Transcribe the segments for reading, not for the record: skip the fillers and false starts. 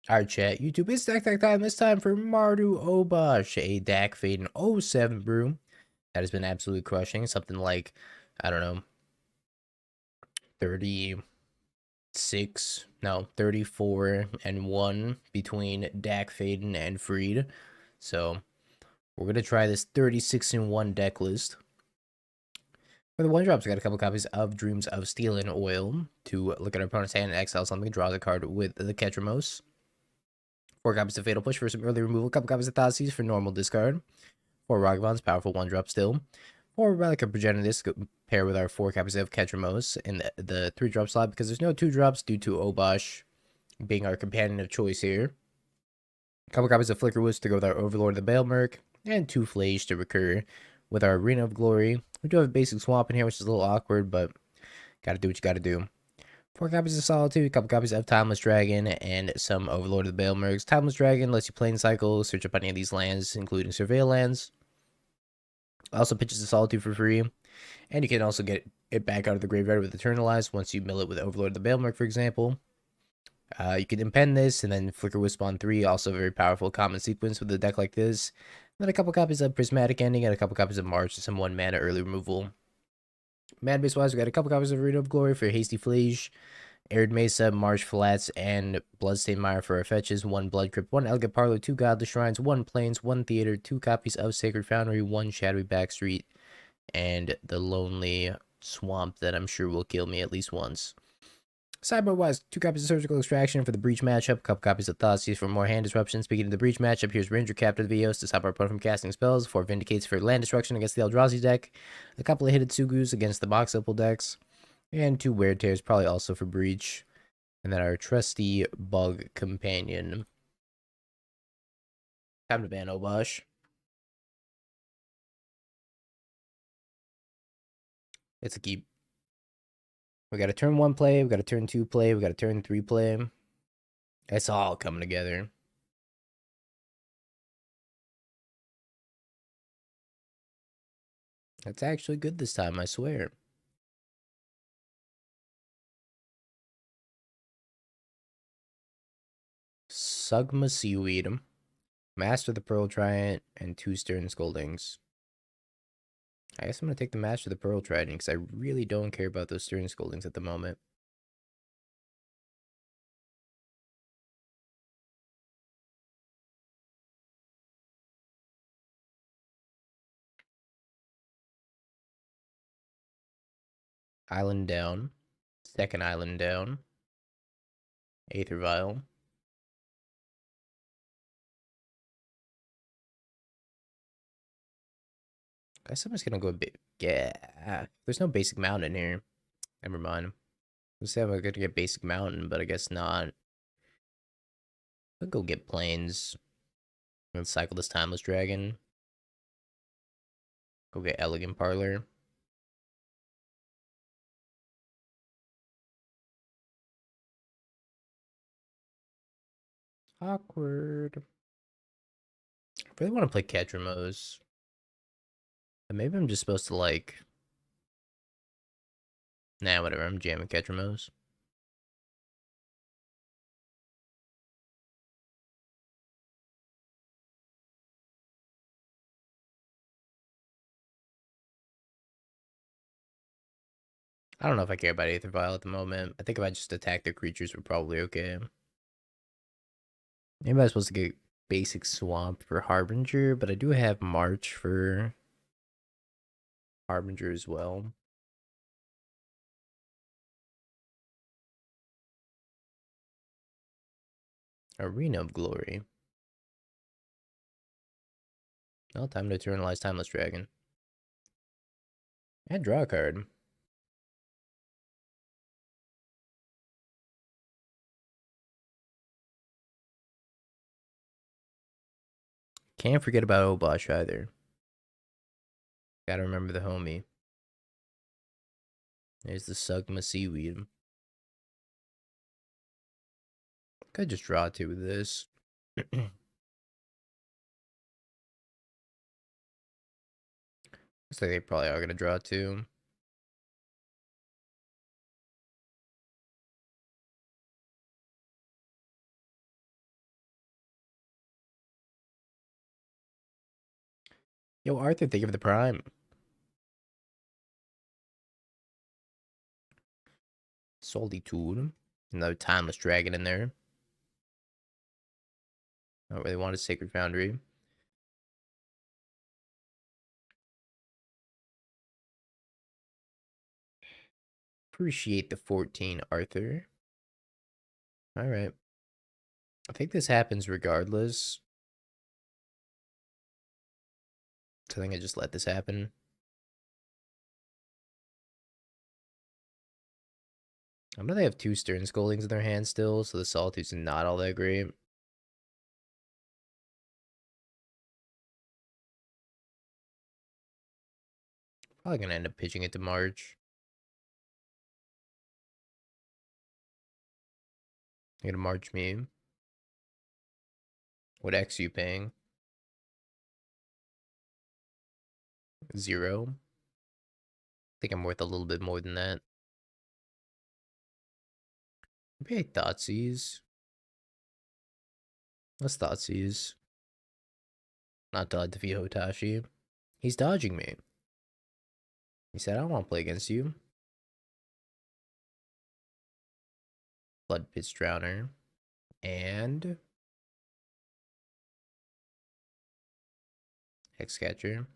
Alright, chat. YouTube, it's deck time. This time for Mardu Obosh, a Dak Fade 07 brew that has been absolutely crushing. Something like, I don't know, 36, no, 34 and 1 between Dak Faden and Freed. So we're going to try this 36 and 1 deck list. For the one drops, we got a couple copies of Dreams of Steel and Oil to look at our opponent's hand and exile something, draw the card with the Ketramose. 4 copies of Fatal Push for some early removal, a couple copies of Thoughtseize for normal discard. 4 Ragavan's powerful 1-drop still. 4 Relic of Progenitus pair with our 4 copies of Ketramose in the 3-drop slot because there's no 2-drops due to Obosh being our companion of choice here. A couple copies of Flickerwisp to go with our Overlord the Balemurk, and 2 Phlage to recur with our Arena of Glory. We do have a basic swamp in here, which is a little awkward, but gotta do what you gotta do. 4 copies of Solitude, a couple copies of Timeless Dragon, and some Overlord of the Balemurks. Timeless Dragon lets you play in cycle, search up any of these lands, including Surveil lands. Also pitches the Solitude for free, and you can also get it back out of the graveyard with Eternalize once you mill it with Overlord of the Balemurk, for example. You can impend this, and then Flickerwisp on 3, also a very powerful common sequence with a deck like this. And then a couple copies of Prismatic Ending, and a couple copies of March, and some 1-mana early removal. Mana base wise, we got a couple copies of Arena of Glory for Hasty Phlage, Arid Mesa, Marsh Flats, and Bloodstained Mire for our fetches. 1 Blood Crypt, 1 Elegant Parlor, 2 Godless Shrines, 1 Plains, 1 Theater, 2 copies of Sacred Foundry, 1 Shadowy Backstreet, and the Lonely Swamp that I'm sure will kill me at least once. Sideboard wise, 2 copies of Surgical Extraction for the Breach matchup, a couple copies of Thoughtseize for more hand disruption. Speaking of the Breach matchup, here's Ranger-Captain of Eos to stop our opponent from casting spells, 4 Vindicates for land destruction against the Eldrazi deck, a couple of Hidetsugus against the Box Opal decks, and 2 Wear Tears, probably also for Breach. And then our trusty Bug Companion. Time to ban Obosh. It's a keep. We got a turn 1 play, we got a turn 2 play, we got a turn 3 play. It's all coming together. That's actually good this time, I swear. Sugma Seaweed, Master the Pearl Trident, and 2 Stern Scoldings. I guess I'm going to take the Master the Pearl Trident because I really don't care about those Stern Scoldings at the moment. Island down. Second island down. Aether Vial. Guess I'm just gonna go big. Yeah, there's no basic mountain here. Never mind. Let's say I'm gonna get basic mountain, but I guess not. I'll go get plains. Let's cycle this timeless dragon. Go get elegant parlor. Awkward. I really want to play Ketramose. But maybe I'm just supposed to like. Nah, whatever. I'm jamming Ketramose. I don't know if I care about Aether Vial at the moment. I think if I just attack the creatures, we're probably okay. Maybe I'm supposed to get basic Swamp for Harbinger, but I do have March for Harbinger as well. Arena of Glory. Well, time to eternalize Timeless Dragon. And draw a card. Can't forget about Obosh either. Gotta remember the homie. There's the Sugma Seaweed. Could just draw 2 with this. Looks like they probably are gonna draw 2. Yo, Arthur, thank you for the prime. Solitude. Another timeless dragon in there. I don't really want a Sacred Foundry. Appreciate the 14, Arthur. Alright. I think this happens regardless. So I think I just let this happen. I know they have 2 Stern Scoldings in their hand still, so the Solitude's not all that great. Probably gonna end up pitching it to March. You're gonna March me. What X you paying? 0. I think I'm worth a little bit more than that. Maybe I Thoughtseize. Let's Thoughtseize. Not dodge defeat Hotashi. He's dodging me. He said, I don't want to play against you. Blood Pitch Drowner. And Hexcatcher.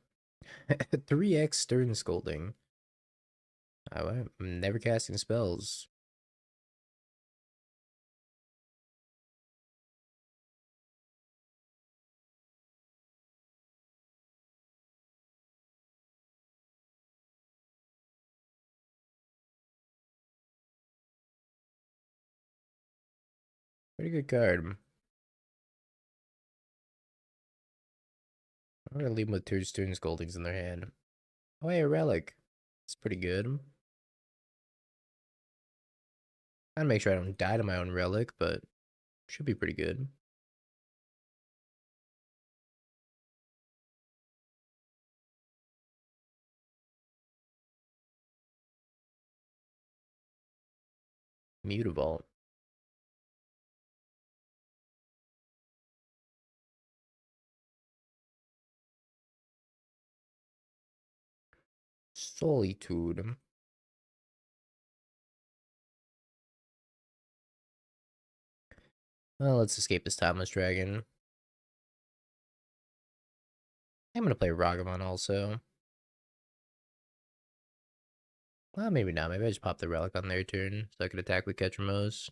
3x Stern Scolding. I'm never casting spells. Pretty good card. I'm gonna leave them with 2 Stern Scoldings in their hand. Oh, hey, a Relic. It's pretty good. I'd make sure I don't die to my own Relic, but should be pretty good. Mutavault. Solitude. Well, let's escape this Timeless Dragon. I'm gonna play Ragavan also. Well, maybe not. Maybe I just pop the Relic on their turn so I could attack with Ketramose.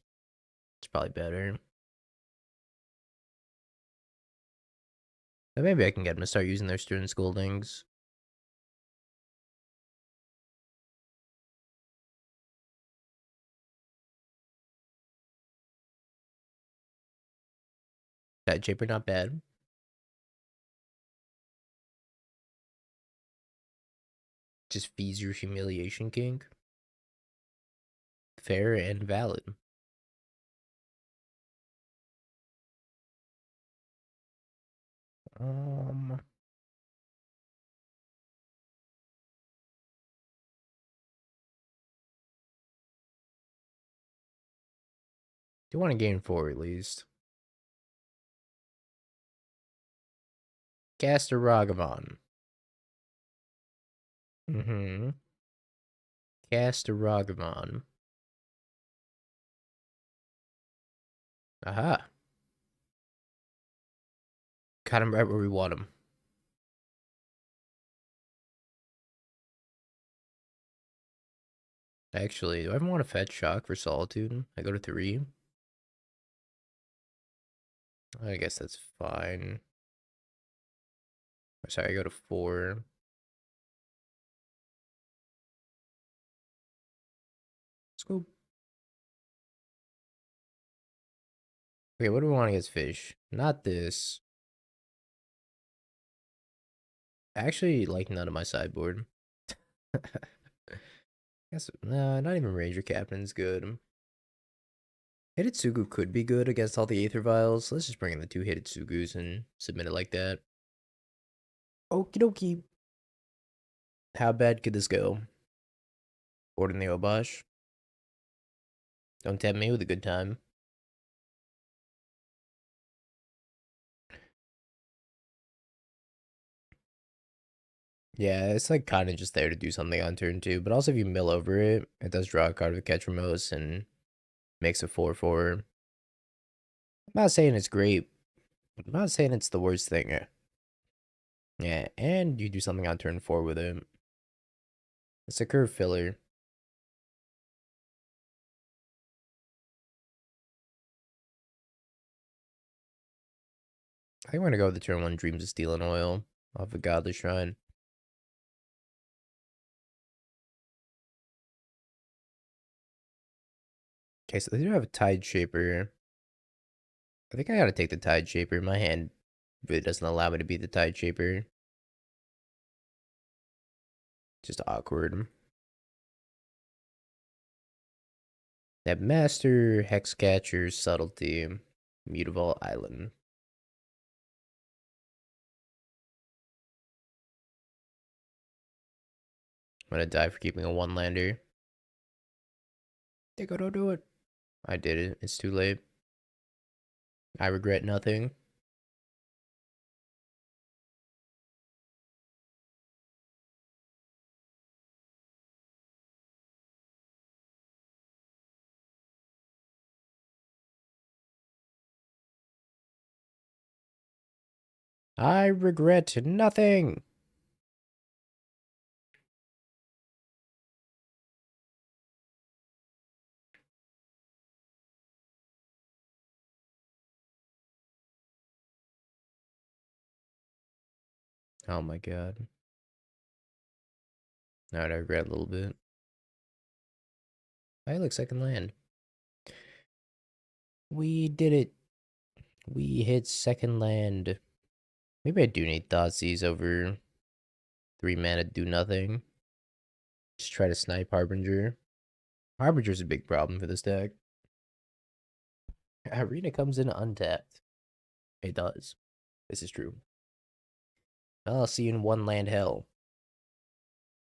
It's probably better. But maybe I can get them to start using their Stern Scoldings. That Japer not bad. Just fees your Humiliation King. Fair and valid. Um, do want to gain 4 at least. Cast a Ragavan. Cast a Ragavan. Aha. Got him right where we want him. Actually, do I even want to fetch Shock for Solitude? I go to 3. I guess that's fine. Sorry, I go to 4. Let's go. Okay, what do we want against fish? Not this. Actually, like none of my sideboard. Guess no, not even Ranger-Captain's good. Hidetsugu could be good against all the Aether Vials. Let's just bring in the 2 Hidetsugus and submit it like that. Okie dokie. How bad could this go? Board in the Obosh. Don't tempt me with a good time. Yeah, it's like kind of just there to do something on turn 2, but also if you mill over it, it does draw a card with Ketramose and makes a 4/4. I'm not saying it's great. I'm not saying it's the worst thing. Yeah, and you do something on turn 4 with it. It's a curve filler. I think we're gonna go with the turn 1 Dreams of Steel and Oil off of Godless Shrine. Okay, so they do have a Tide Shaper. I think I gotta take the Tide Shaper. My hand really doesn't allow me to beat the Tide Shaper. Just awkward. That Master, Hexcatcher, Subtlety, Mutavault Island. I'm gonna die for keeping a 1-lander. They go, don't do it. I did it. It's too late. I regret nothing. I regret nothing. Oh my god. Alright, I regret a little bit. I look, second land. We did it. We hit second land. Maybe I do need Thoughtseize over 3 mana to do nothing. Just try to snipe Harbinger. Harbinger's a big problem for this deck. Arena comes in untapped. It does. This is true. I'll see you in 1-land hell.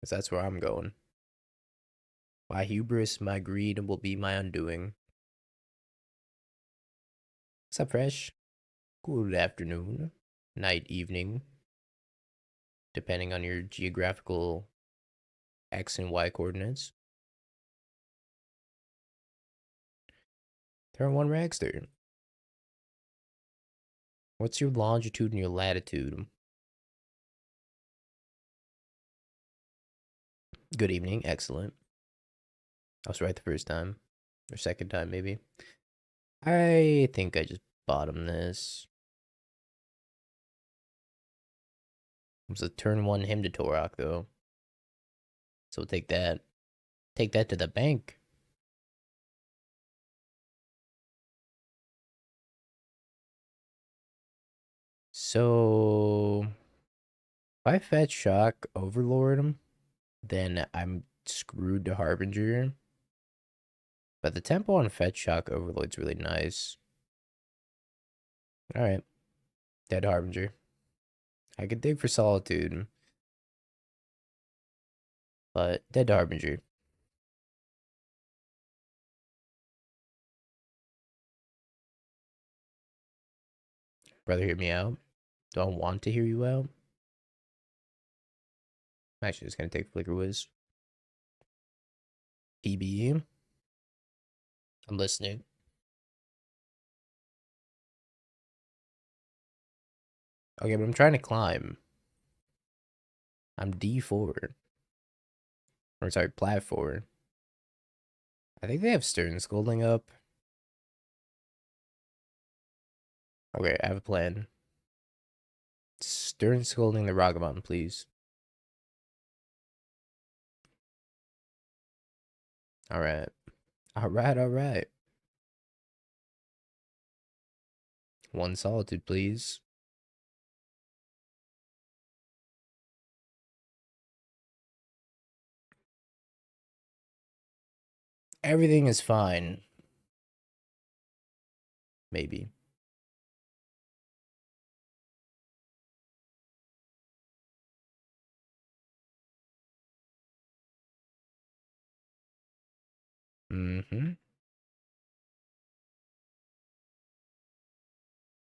Because that's where I'm going. My hubris, my greed will be my undoing. What's up, Fresh? Good afternoon, night, evening, depending on your geographical X and Y coordinates. Turn 1 Ragster. What's your longitude and your latitude? Good evening, excellent. I was right the first time. Or second time, maybe. I think I just bottom this. It was a turn 1 him to Torok, though. So we'll take that. Take that to the bank. So, if I fetch Shock Overlord, then I'm screwed to Harbinger. But the tempo on Fetch Shock Overlord's really nice. Alright. Dead Harbinger. I could dig for Solitude. But Dead Harbinger. Brother, hear me out. Don't want to hear you out. I'm actually just gonna take Flickerwisp. PBE. I'm listening. Okay, but I'm trying to climb. I'm D4. Or sorry, Plat 4. I think they have Stern Scolding up. Okay, I have a plan. Stern Scolding the Ragavan, please. Alright. Alright. 1 Solitude, please. Everything is fine. Maybe.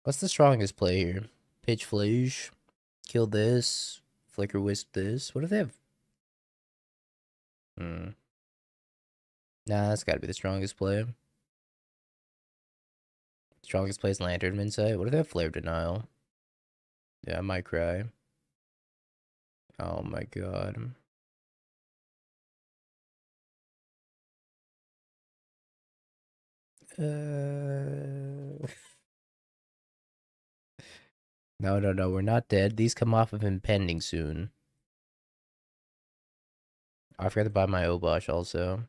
What's the strongest play here? Pitch Phlage. Kill this. Flickerwisp this. What if they have... Nah, that's gotta be the strongest play. Strongest play is Lantern Insight. What if they have Flare Denial? Yeah, I might cry. Oh my god. No, we're not dead. These come off of impending soon. I forgot to buy my Obosh also.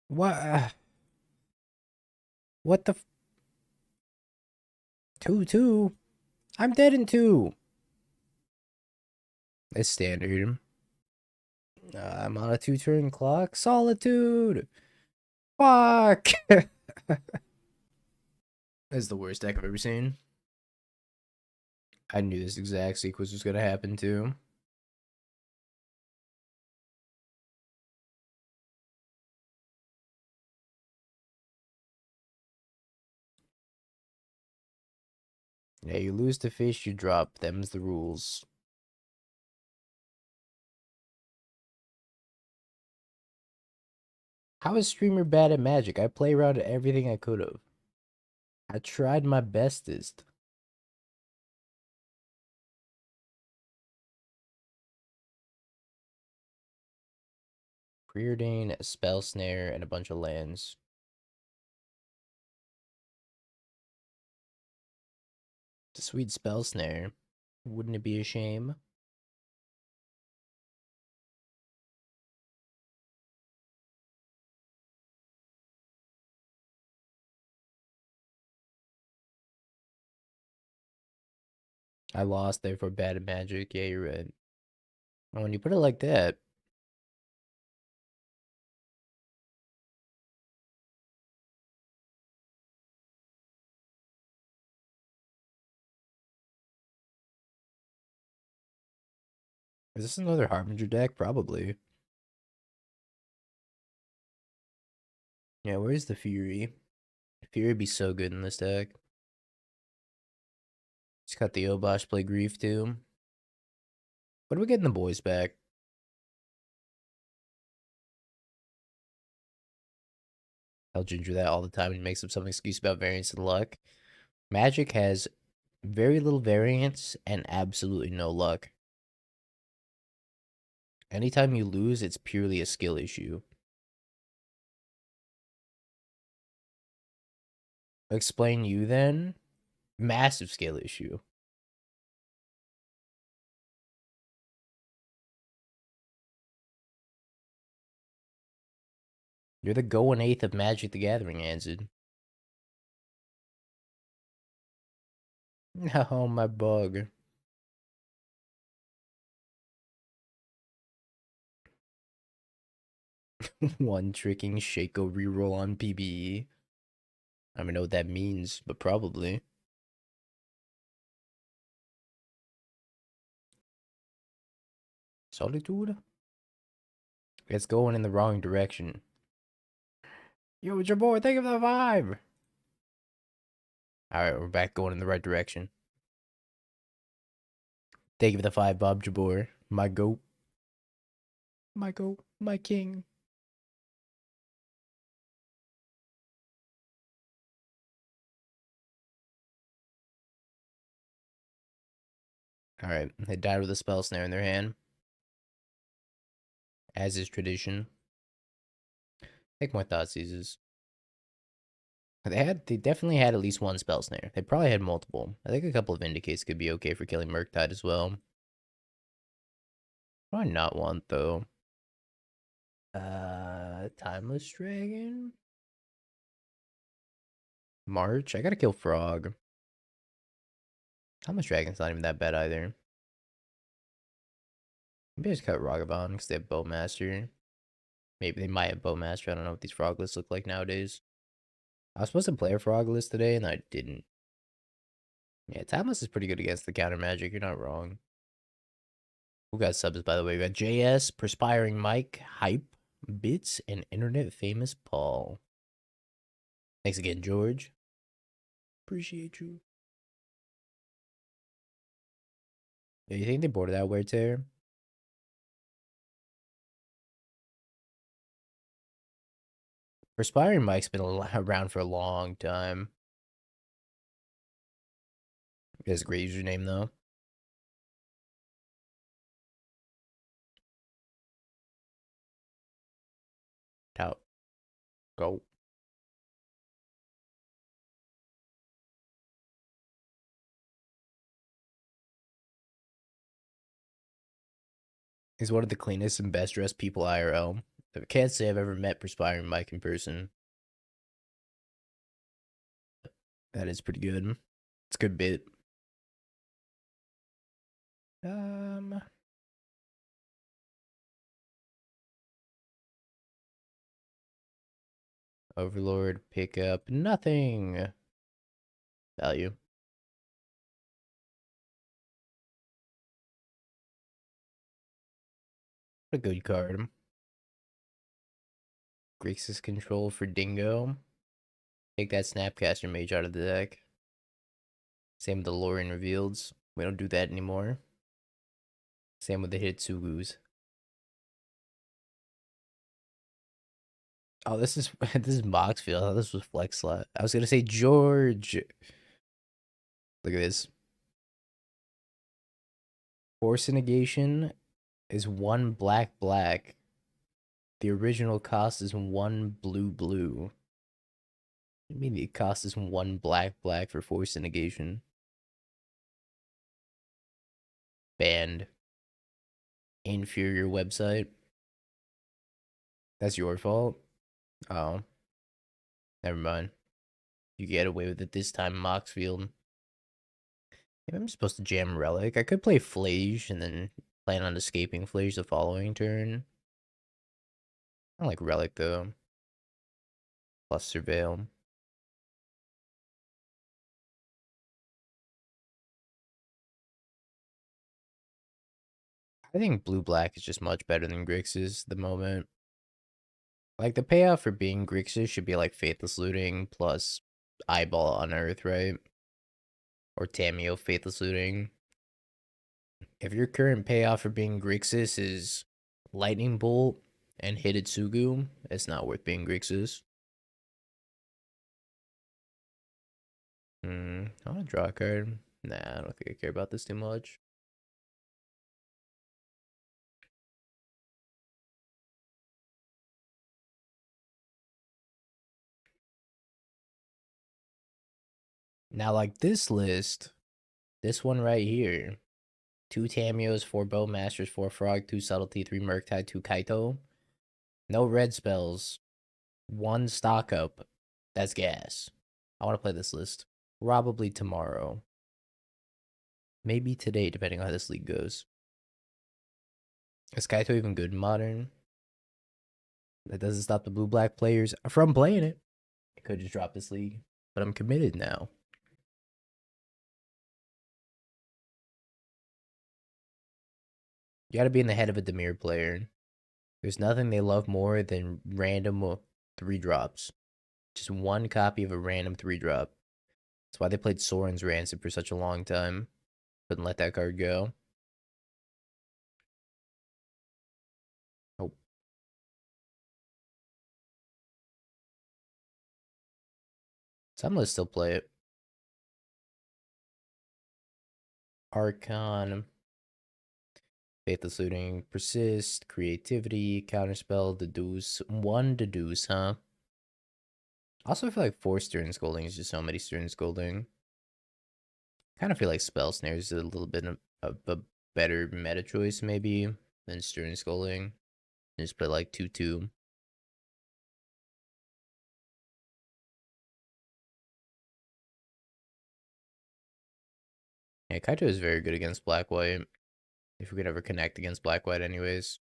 What? What the? 2-2? I'm dead in 2. It's standard. I'm on a 2-turn clock. Solitude. Fuck. That's the worst deck I've ever seen. I knew this exact sequence was gonna happen too. Yeah, you lose to fish, you drop. Them's the rules. How is Streamer bad at Magic? I play around at everything I could have. I tried my bestest. Preordain, Spell Snare, and a bunch of lands. The sweet Spell Snare. Wouldn't it be a shame? I lost there for bad at Magic. Yeah, you're right. And when you put it like that, is this another Harbinger deck? Probably. Yeah, where's the Fury? Fury would be so good in this deck. Just got the Obosh, play Grief too. What are we getting the boys back? I'll ginger that all the time and he makes up some excuse about variance and luck. Magic has very little variance and absolutely no luck. Anytime you lose, it's purely a skill issue. Explain you then. Massive skill issue. You're the going eighth of Magic the Gathering, Anzid. Oh, my bug. One tricking Shaco reroll on PBE. I don't even know what that means, but probably. Solitude? It's going in the wrong direction. Yo, it's your boy, thank you for the vibe! Alright, we're back going in the right direction. Thank you for the 5, Bob Jabor. My goat. My goat. My king. Alright, they died with a spell snare in their hand. As is tradition. Take more Thoughtseizes. They definitely had at least one spell snare. They probably had multiple. I think a couple of Vindicates could be okay for killing Murktide as well. Probably not want though. Timeless Dragon? March? I gotta kill Frog. Timeless Dragon's not even that bad either. Maybe I just cut Ragavan because they have Bowmaster. Maybe they might have Bowmaster. I don't know what these frog lists look like nowadays. I was supposed to play a frog list today and I didn't. Yeah, Timeless is pretty good against the counter magic. You're not wrong. Who got subs, by the way? We got JS, Perspiring Mike, Hype, Bits, and Internet Famous Paul. Thanks again, George. Appreciate you. Yeah, you think they boarded out Wear Tear? Perspiring Mike's been around for a long time. He has a great username, though. Tout. Go. He's one of the cleanest and best dressed people IRL. I can't say I've ever met Perspiring Mike in person. That is pretty good. It's a good bit. Overlord, pick up nothing. Value. What a good card. Grixis control for Dingo. Take that Snapcaster Mage out of the deck. Same with the Lorien Revealeds. We don't do that anymore. Same with the Hidetsugus. Oh, this is this is Moxfield. I thought this was Flex Slot. I was gonna say George. Look at this. Force negation is 1 black black. The original cost is 1 blue blue. I mean the cost is 1 black black for force negation. Banned. Inferior website. That's your fault. Oh. Never mind. You get away with it this time, Moxfield. Maybe I'm supposed to jam Relic. I could play Phlage and then plan on escaping Phlage the following turn. I like Relic though. Plus Surveil. I think blue-black is just much better than Grixis at the moment. Like, the payoff for being Grixis should be like Faithless Looting plus Eyeball Unearth, right? Or Tameo Faithless Looting. If your current payoff for being Grixis is Lightning Bolt and Hidetsugu, it's not worth being Grixis. I want to draw a card. Nah, I don't think I care about this too much. Now, like this list, this one right here, 2 Tameos, 4 Bowmasters, 4 Frog, 2 Subtlety, 3 Murktide, 2 Kaito. No red spells. 1 stock up. That's gas. I want to play this list. Probably tomorrow. Maybe today, depending on how this league goes. Is Kaito even good in Modern? That doesn't stop the blue-black players from playing it. I could just drop this league, but I'm committed now. You gotta be in the head of a Dimir player. There's nothing they love more than random 3-drops. Just one copy of a random 3-drop. That's why they played Soren's Rancid for such a long time. Couldn't let that card go. Oh. So I'm gonna still play it. Archon. Faithless Looting, Persist, Creativity, Counterspell, Deduce. 1 Deduce, huh? Also, I feel like 4 Stern Scolding is just so many Stern Scolding. Kind of feel like Spell Snare is a little bit of a better meta choice, maybe, than Stern Scolding. Just play like 2-2. Yeah, Kaito is very good against Black-White. If we could ever connect against Black-White anyways.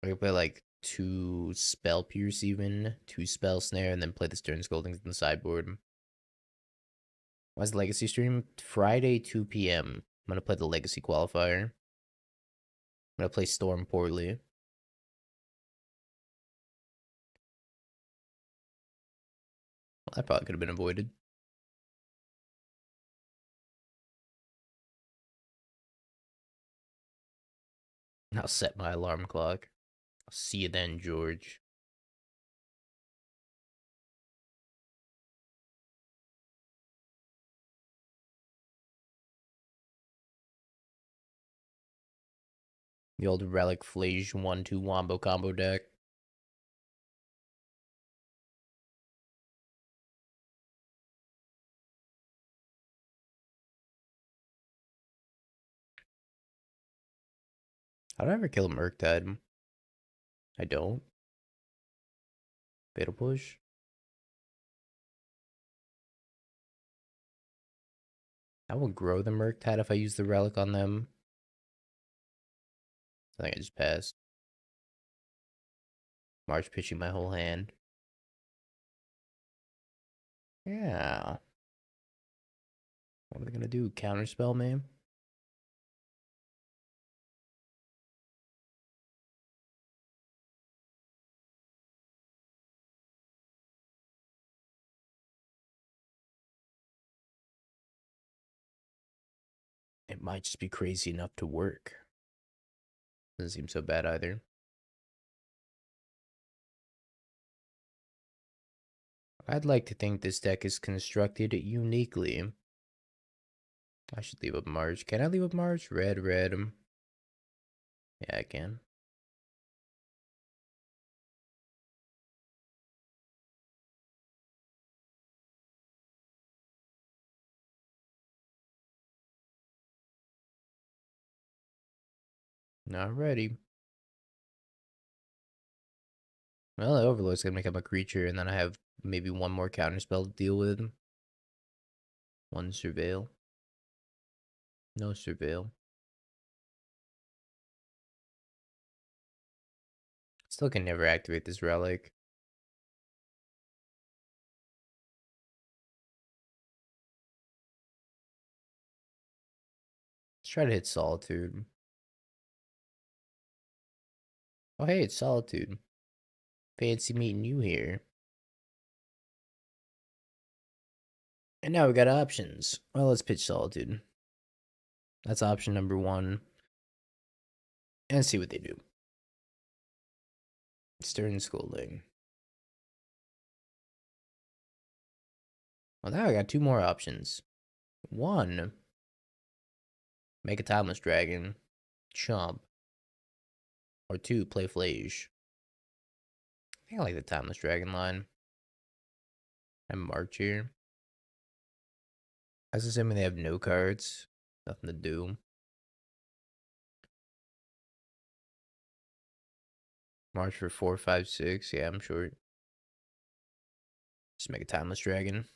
I could play like 2 Spell Pierce even, 2 Spell Snare, and then play the Stern Scoldings in the sideboard. Why's Legacy stream? Friday, 2 p.m. I'm gonna play the Legacy qualifier. I'm gonna play Storm poorly. Well, that probably could have been avoided. I'll set my alarm clock. I'll see you then, George. The old Relic Phlage 1-2 Wombo combo deck. How do I ever kill a Murktide? I don't. Fatal Push. I will grow the Murktide if I use the Relic on them. I think I just passed. March pitching my whole hand. Yeah. What are they gonna do? Counterspell me? It might just be crazy enough to work. Doesn't seem so bad either. I'd like to think this deck is constructed uniquely. I should leave up March. Can I leave up March? Red, red. Yeah, I can. Alrighty. Well, the Overlord's gonna become a creature, and then I have maybe one more counterspell to deal with. One Surveil. No Surveil. Still can never activate this Relic. Let's try to hit Solitude. Oh, hey, it's Solitude. Fancy meeting you here. And now we got options. Well, let's pitch Solitude. That's option number one. And see what they do. Stern Scolding. Well, now I got two more options. One, make a Timeless Dragon. Chomp. Or two, play Phlage. I think I like the Timeless Dragon line. And March here. That's assuming they have no cards. Nothing to do. March for 4, 5, 6. Yeah, I'm short. Just make a Timeless Dragon.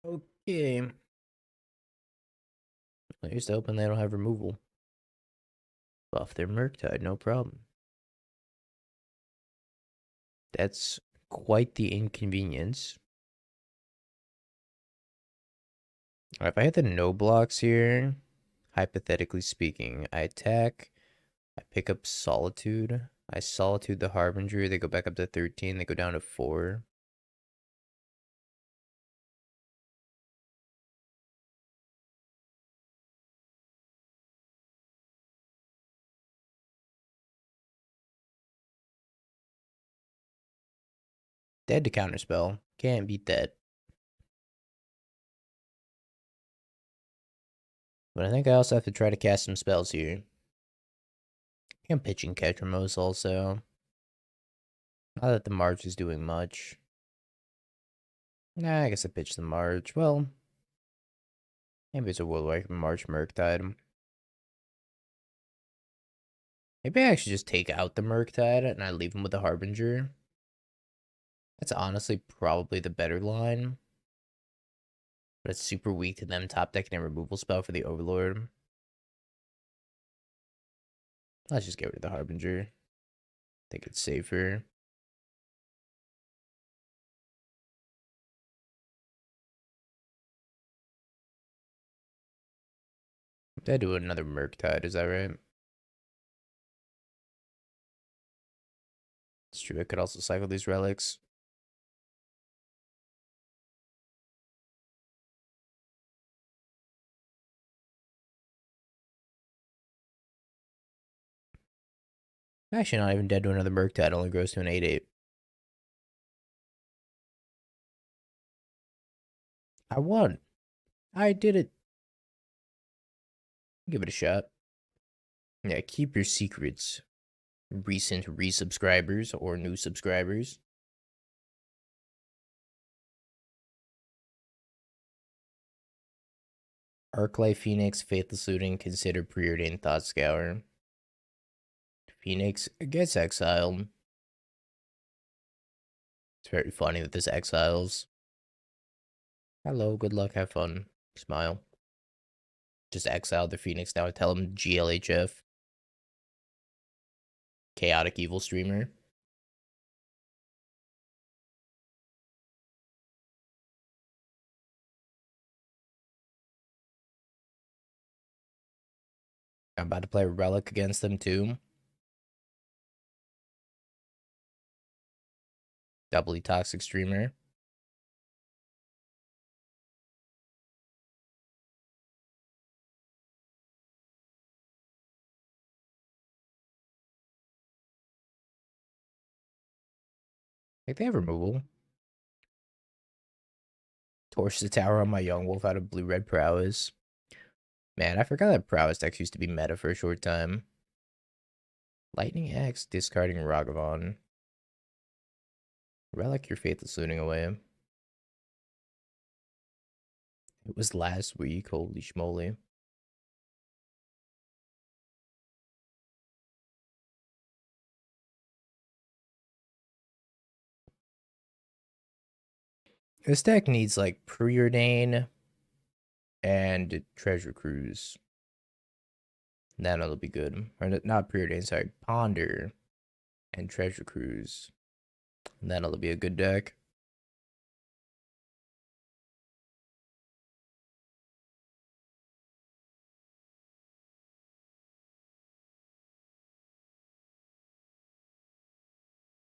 Okay. Here's to hoping they don't have removal. Buff their Murktide, no problem. That's quite the inconvenience. If I hit the no blocks here, hypothetically speaking, I attack, I pick up Solitude, I Solitude the Harbinger, they go back up to 13, they go down to 4. Dead to counterspell. Can't beat that. But I think I also have to try to cast some spells here. I'm pitching Ketramose also. Not that the March is doing much. Nah, I guess I pitched the March. Well, maybe it's a world where I can March Murktide. Maybe I actually just take out the Murktide and I leave him with the Harbinger. That's honestly probably the better line. But it's super weak to them top decking a removal spell for the Overlord. Let's just get rid of the Harbinger. I think it's safer. Did I do another Murktide, is that right? It's true, I could also cycle these relics. Actually, not even dead to another Murktide, only grows to an 8/8. I won. I did it. Give it a shot. Yeah, keep your secrets. Recent resubscribers or new subscribers. Arclight Phoenix, Faithless Looting, consider Preordained Thought Scour. Phoenix gets exiled. It's very funny that this exiles. Hello, good luck, have fun. Smile. Just exile the Phoenix now and tell him GLHF. Chaotic Evil Streamer. I'm about to play Relic against them too. Doubly Toxic Streamer. Think they have removal. Torch the tower on my Young Wolf out of blue-red prowess. Man, I forgot that prowess decks used to be meta for a short time. Lightning Axe, discarding Ragavan. Relic your Faithless Looting away. It was last week, holy schmoly. This deck needs like Preordain and Treasure Cruise. That'll be good. Or not Preordain, sorry. Ponder and Treasure Cruise. That'll be a good deck.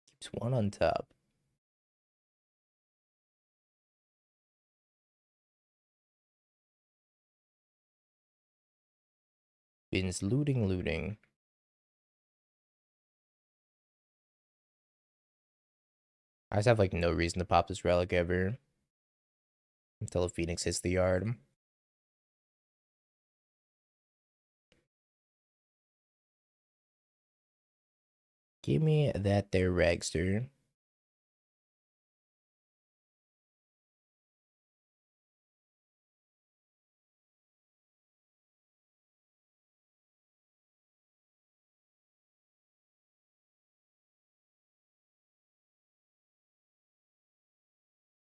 Keeps one on top. Bins looting. I just have like no reason to pop this relic ever. Until a Phoenix hits the yard. Give me that there Ragster.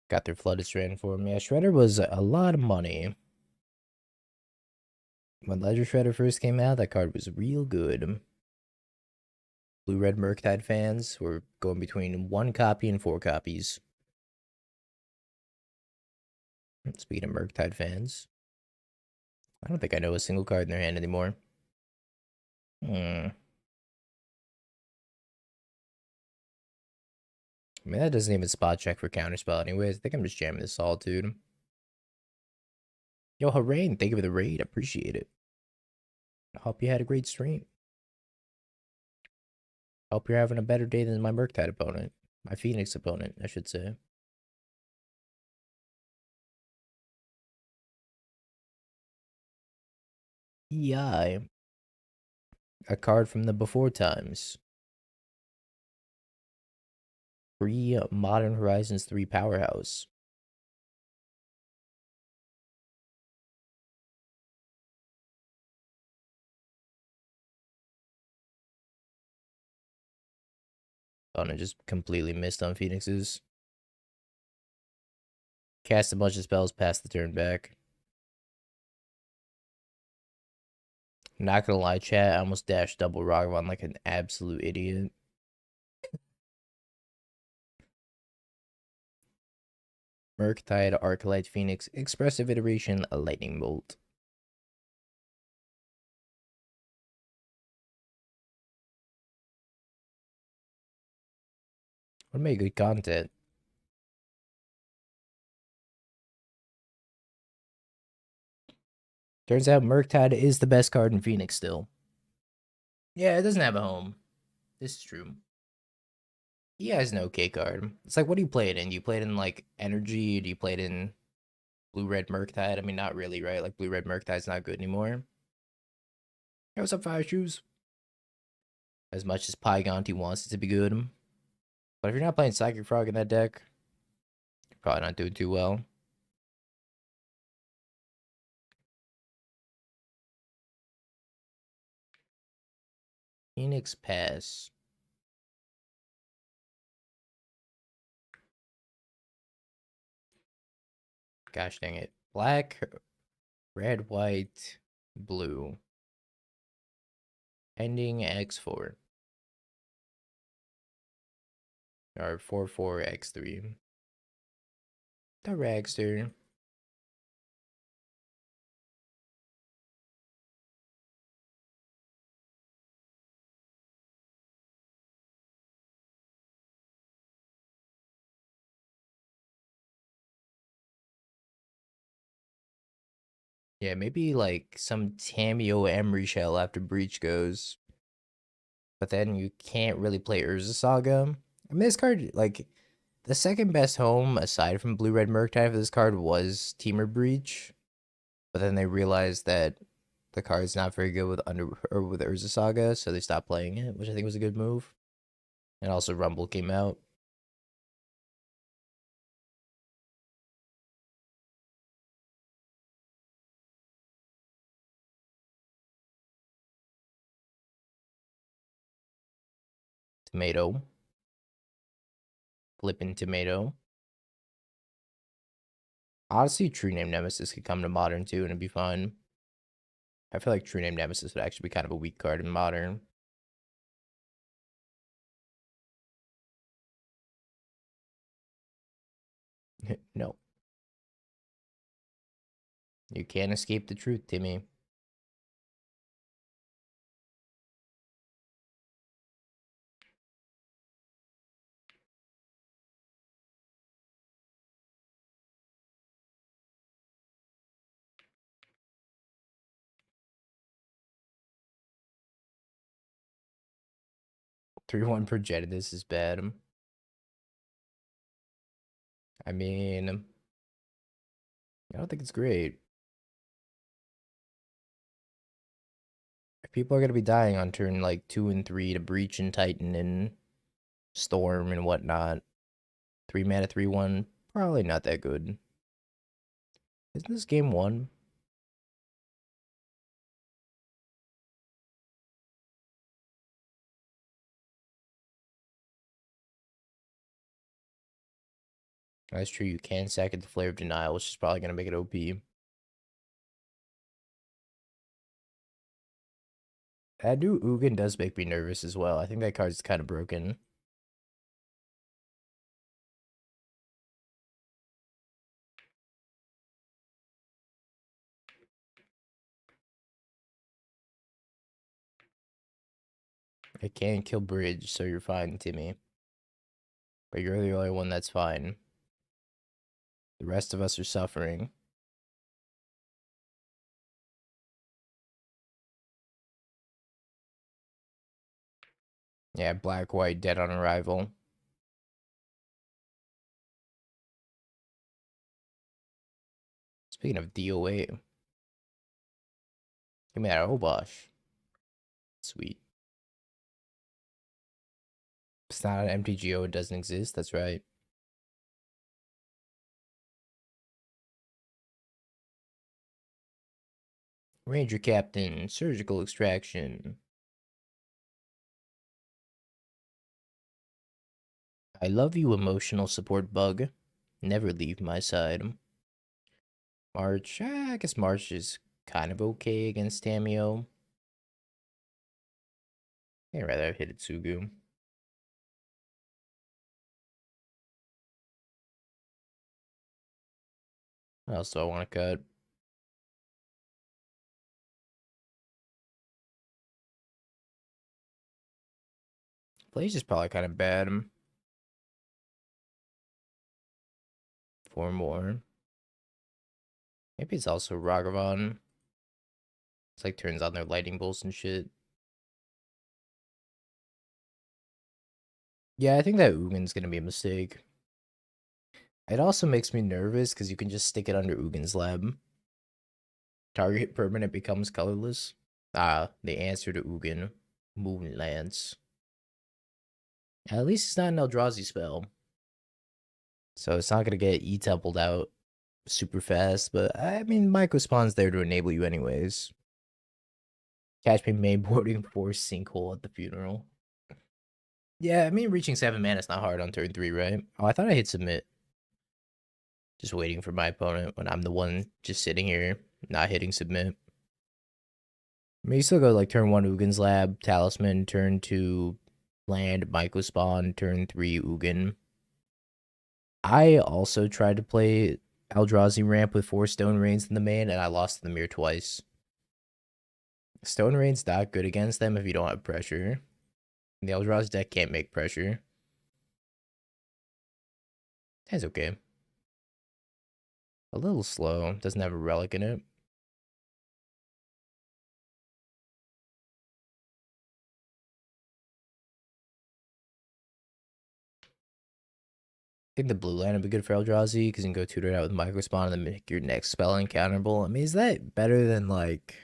Got their Flooded Strand for me. Yeah, Shredder was a lot of money. When Ledger Shredder first came out, that card was real good. Blue-red Murktide fans were going between 1 copy and 4 copies. Speaking of Murktide fans, I don't think I know a single card in their hand anymore. I mean, that doesn't even spot check for counterspell anyways. I think I'm just jamming this Solitude. Yo, Harain, thank you for the raid. Appreciate it. I hope you had a great stream. Hope you're having a better day than my Murktide opponent. My Phoenix opponent, I should say. EI. A card from the before times. Free Modern Horizons 3 Powerhouse. Oh, and I just completely missed on Phoenixes. Cast a bunch of spells, pass the turn back. Not gonna lie, chat, I almost dashed double Ragavan like an absolute idiot. Murktide, Arclight, Phoenix, Expressive Iteration, a Lightning Bolt. Would make good content. Turns out Murktide is the best card in Phoenix still. Yeah, it doesn't have a home. This is true. He has an okay card. It's like, what do you play it in? Do you play it in, like, Energy? Do you play it in Blue-Red Murktide? I mean, not really, right? Like, Blue-Red Murktide's not good anymore. Hey, what's up, Fire Shoes? As much as Pygonti wants it to be good. But if you're not playing Psychic Frog in that deck, you're probably not doing too well. Phoenix Pass. Gosh dang it. Black, red, white, blue. Ending X4. Or 4-4 X3. The Ragster. Yeah, maybe like some Tameo Emery Shell after Breach goes. But then you can't really play Urza Saga. I mean, this card, like, the second best home aside from Blue Red Murktide for this card was Teamer Breach. But then they realized that the card's not very good with with Urza Saga, so they stopped playing it, which I think was a good move. And also Rumble came out. Tomato. Flippin' Tomato. Honestly, True Name Nemesis could come to Modern too, and it'd be fun. I feel like True Name Nemesis would actually be kind of a weak card in Modern. No. You can't escape the truth, Timmy. Three one Progenitus is bad. I mean, I don't think it's great. If people are gonna be dying on turn like 2 and 3 to Breach and Titan and Storm and whatnot, 3 mana 3/1 probably not that good. Isn't this game 1? That's true. You can sack it the Flare of Denial, which is probably gonna make it OP. That new Ugin does make me nervous as well. I think that card's kind of broken. It can't kill Bridge, so you're fine, Timmy. But you're the only one that's fine. The rest of us are suffering. Yeah, black, white, dead on arrival. Speaking of DOA, give me that Obosh. Sweet. It's not an MTGO, it doesn't exist, that's right. Ranger-Captain, Surgical Extraction. I love you, emotional support bug. Never leave my side. March, I guess March is kind of okay against Tameo. I'd rather have Hidetsugu. What else do I want to cut? Phlage is probably kind of bad. 4 more. Maybe it's also Ragavan. It's like turns on their lightning bolts and shit. Yeah, I think that Ugin's gonna be a mistake. It also makes me nervous because you can just stick it under Ugin's lab. Target permanent becomes colorless. The answer to Ugin. Moon Lance. At least it's not an Eldrazi spell. So it's not gonna get E-templed out super fast, but I mean Microspawn's there to enable you anyways. Catch me mainboarding for Sinkhole at the funeral. Yeah, I mean reaching 7 mana is not hard on turn 3, right? Oh, I thought I hit submit. Just waiting for my opponent when I'm the one just sitting here, not hitting submit. I mean, you still go like turn 1 Ugin's Lab, Talisman, turn 2 land, Microspawn, turn 3 Ugin. I also tried to play Eldrazi ramp with 4 Stone Rains in the main, and I lost in the mirror twice. Stone Rain's not good against them if you don't have pressure. The Eldrazi deck can't make pressure. That's okay. A little slow. Doesn't have a relic in it. I think the blue land would be good for Eldrazi because you can go tutor it out with Microspawn and then make your next spell uncounterable. I mean, is that better than like...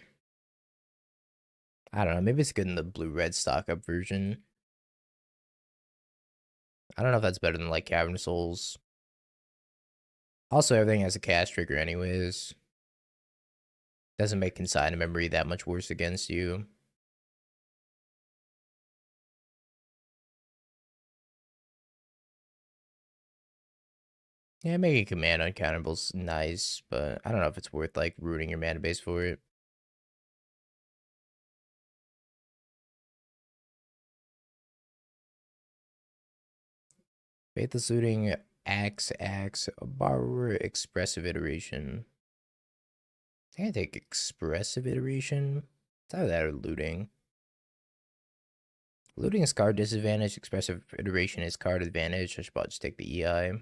I don't know. Maybe it's good in the blue-red stock-up version. I don't know if that's better than like Cavern Souls. Also, everything has a cast trigger anyways. Doesn't make Consign a Memory that much worse against you. Yeah, making command uncountable's nice, but I don't know if it's worth like ruining your mana base for it. Faithless Looting, Axe, Borrower, Expressive Iteration. I think I take Expressive Iteration. It's either that or Looting. Looting is card disadvantage, Expressive Iteration is card advantage. I should probably just take the EI.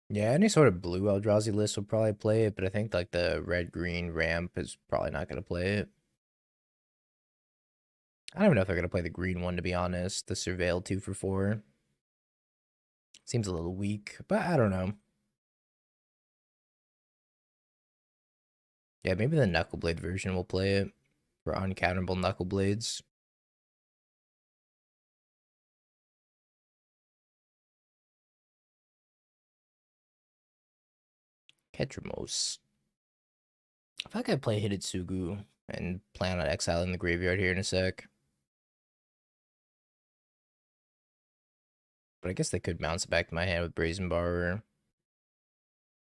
Yeah, any sort of blue Eldrazi list will probably play it, but I think like the red-green ramp is probably not going to play it. I don't even know if they're going to play the green one, to be honest. The Surveil 2 for 4. Seems a little weak, but I don't know. Yeah, maybe the Knuckleblade version will play it for uncounterable Knuckleblades. Ketramose. I feel like I play Hidetsugu and plan on exiling the graveyard here in a sec. But I guess they could bounce it back to my hand with Brazen Borrower.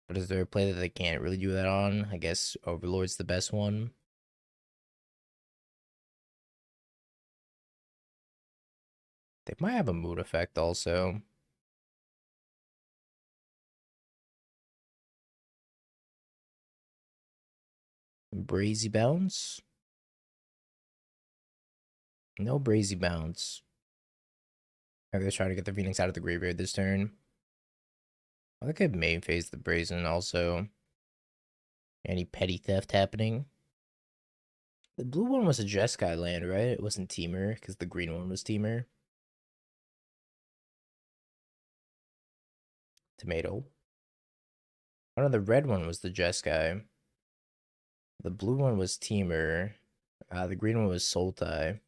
But is there a play that they can't really do that on? I guess Overlord's the best one. They might have a mood effect also. Brazy Bounce? No Brazy Bounce. Maybe they're trying to get the Phoenix out of the graveyard this turn. I think I main phase the Brazen also. Any petty theft happening? The blue one was a Jeskai land, right? It wasn't Teamer, because the green one was Teamer. Tomato. Oh no, the red one was the Jeskai. The blue one was Teamer. The green one was Sultai.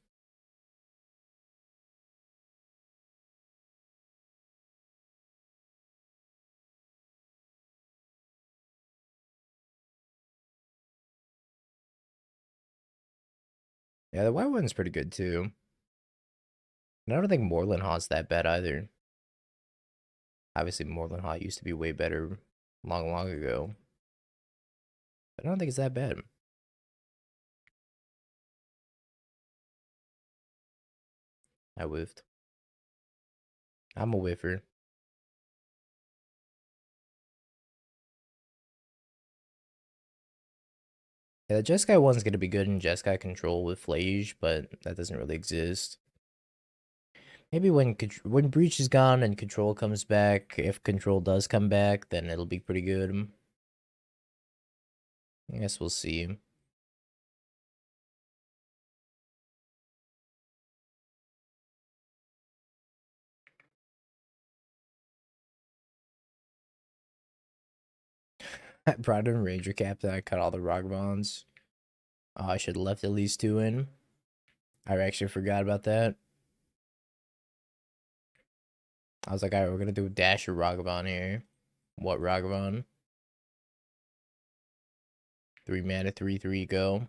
Yeah, the white one's pretty good too. And I don't think Moreland Haunt's that bad either. Obviously, more than Hot used to be way better long ago. But I don't think it's that bad. I whiffed. I'm a whiffer. Yeah, the Jeskai one's gonna be good in Jeskai control with Phlage, but that doesn't really exist. Maybe when Breach is gone and control comes back, if control does come back, then it'll be pretty good. I guess we'll see. I brought in Ranger-Captain, I cut all the Ragavans. Oh, I should have left at least 2 in. I actually forgot about that. I was like, alright, we're gonna do a dash of Ragavan here. What Ragavan? 3 mana, 3/3 go.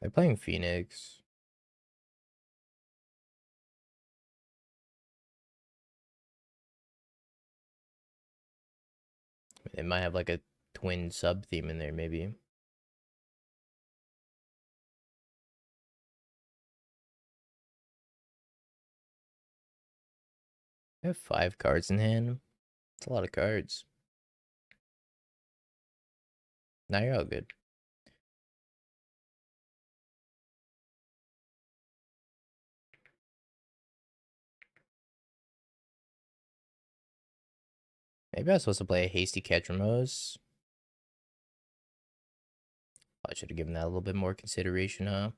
They're playing Phoenix. They might have like a twin sub theme in there, maybe. I have 5 cards in hand. It's a lot of cards. Now you're all good. Maybe I was supposed to play a hasty Ketramose. I should have given that a little bit more consideration, huh?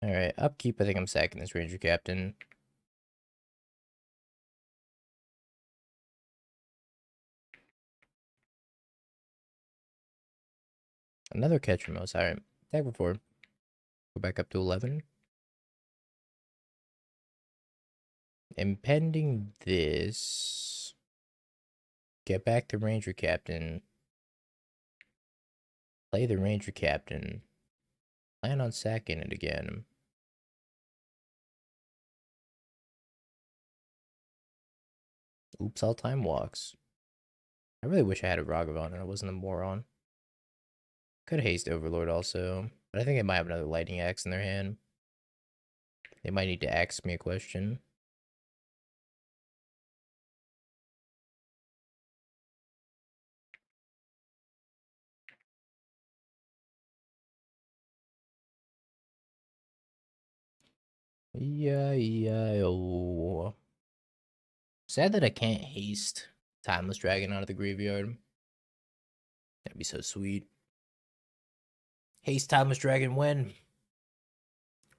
Alright, upkeep, I think I'm sacking this Ranger-Captain. Another Ketramose, alright. Attack for 4. Go back up to 11. Impending this. Get back the Ranger-Captain. Play the Ranger-Captain. Plan on sacking it again. Oops, all time walks. I really wish I had a Ragavan and I wasn't a moron. Could haste Overlord also, but I think they might have another Lightning Axe in their hand. They might need to ask me a question. Oh. Sad that I can't haste Timeless Dragon out of the graveyard. That'd be so sweet. Haste Timeless Dragon when?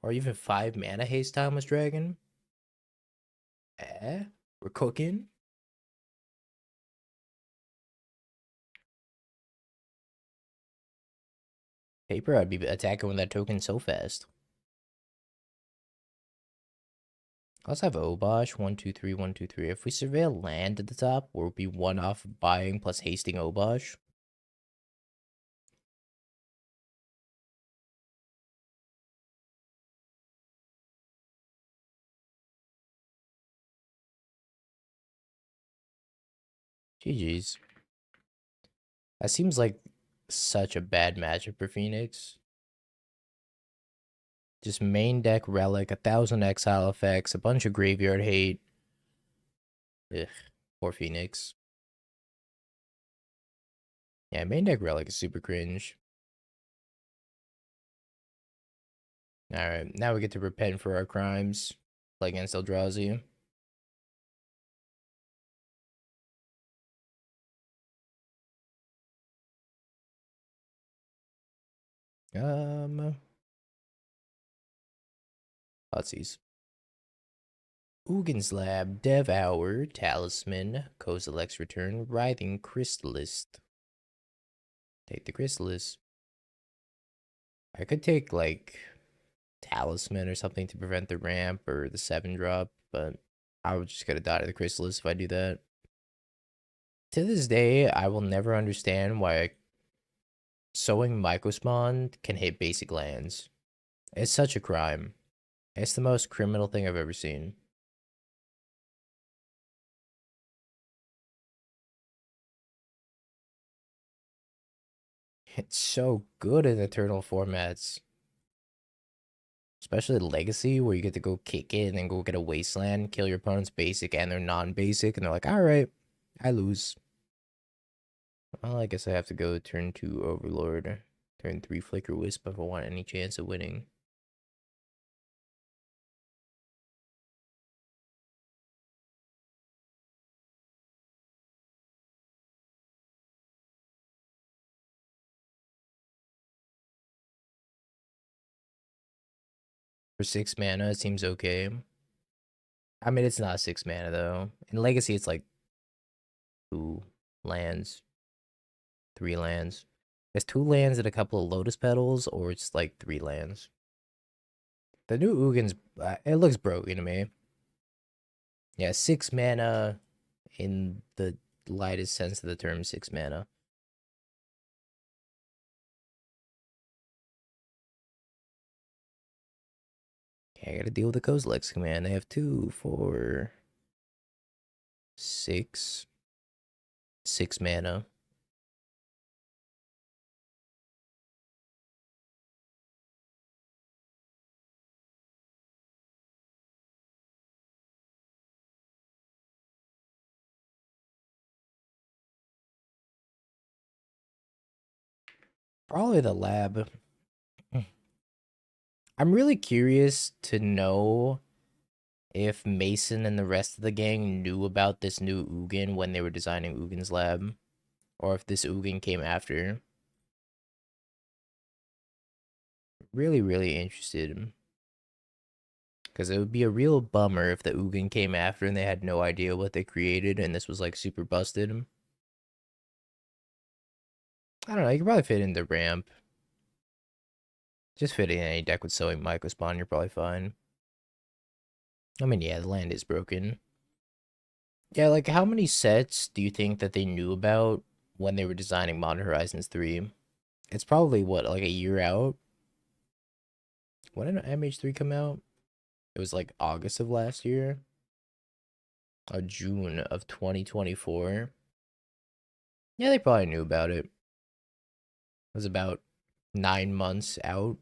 Or even 5 mana haste Timeless Dragon? We're cooking. Paper, I'd be attacking with that token so fast. I also have Obosh, 1, 2, 3, 1, 2, 3. If we surveil land at the top, we'll be 1 off buying plus hasting Obosh. GG's. That seems like such a bad matchup for Phoenix. Just main deck Relic, 1,000 exile effects, a bunch of graveyard hate. Ugh, poor Phoenix. Yeah, main deck Relic is super cringe. Alright, now we get to repent for our crimes. Play against Eldrazi. Thoughtseize. Ugin Lab, Devour, Talisman, Kozilek's Return, Writhing Crystalist. Take the Crystalist. I could take, like, Talisman or something to prevent the ramp or the 7-drop, but I would just get a die to the Crystalist if I do that. To this day, I will never understand why sowing Mycospawn can hit basic lands. It's such a crime. It's the most criminal thing I've ever seen. It's so good in Eternal formats. Especially Legacy, where you get to go kick it and then go get a Wasteland, kill your opponent's basic and their non-basic, and they're like, alright, I lose. Well, I guess I have to go turn 2 Overlord, turn 3 Flickerwisp if I want any chance of winning. For 6 mana, it seems okay. I mean, it's not 6 mana, though. In Legacy, it's like 2 lands, 3 lands. It's 2 lands and a couple of Lotus Petals, or it's like 3 lands. The new Ugin's, it looks broken to me. Yeah, 6 mana in the lightest sense of the term, 6 mana. Okay, I gotta deal with the Kozilek's command. They have 2, 4, 6. 6 mana. Probably the lab. I'm really curious to know if Mason and the rest of the gang knew about this new Ugin when they were designing Ugin's lab, or if this Ugin came after. Really, really interested. Because it would be a real bummer if the Ugin came after and they had no idea what they created and this was like super busted. I don't know, you could probably fit in the ramp. Just fit in any deck with sowing Mycospawn, you're probably fine. I mean, yeah, the land is broken. Yeah, like, how many sets do you think that they knew about when they were designing Modern Horizons 3? It's probably, what, like a year out? When did MH3 come out? It was like August of last year? Or June of 2024? Yeah, they probably knew about it. It was about 9 months out.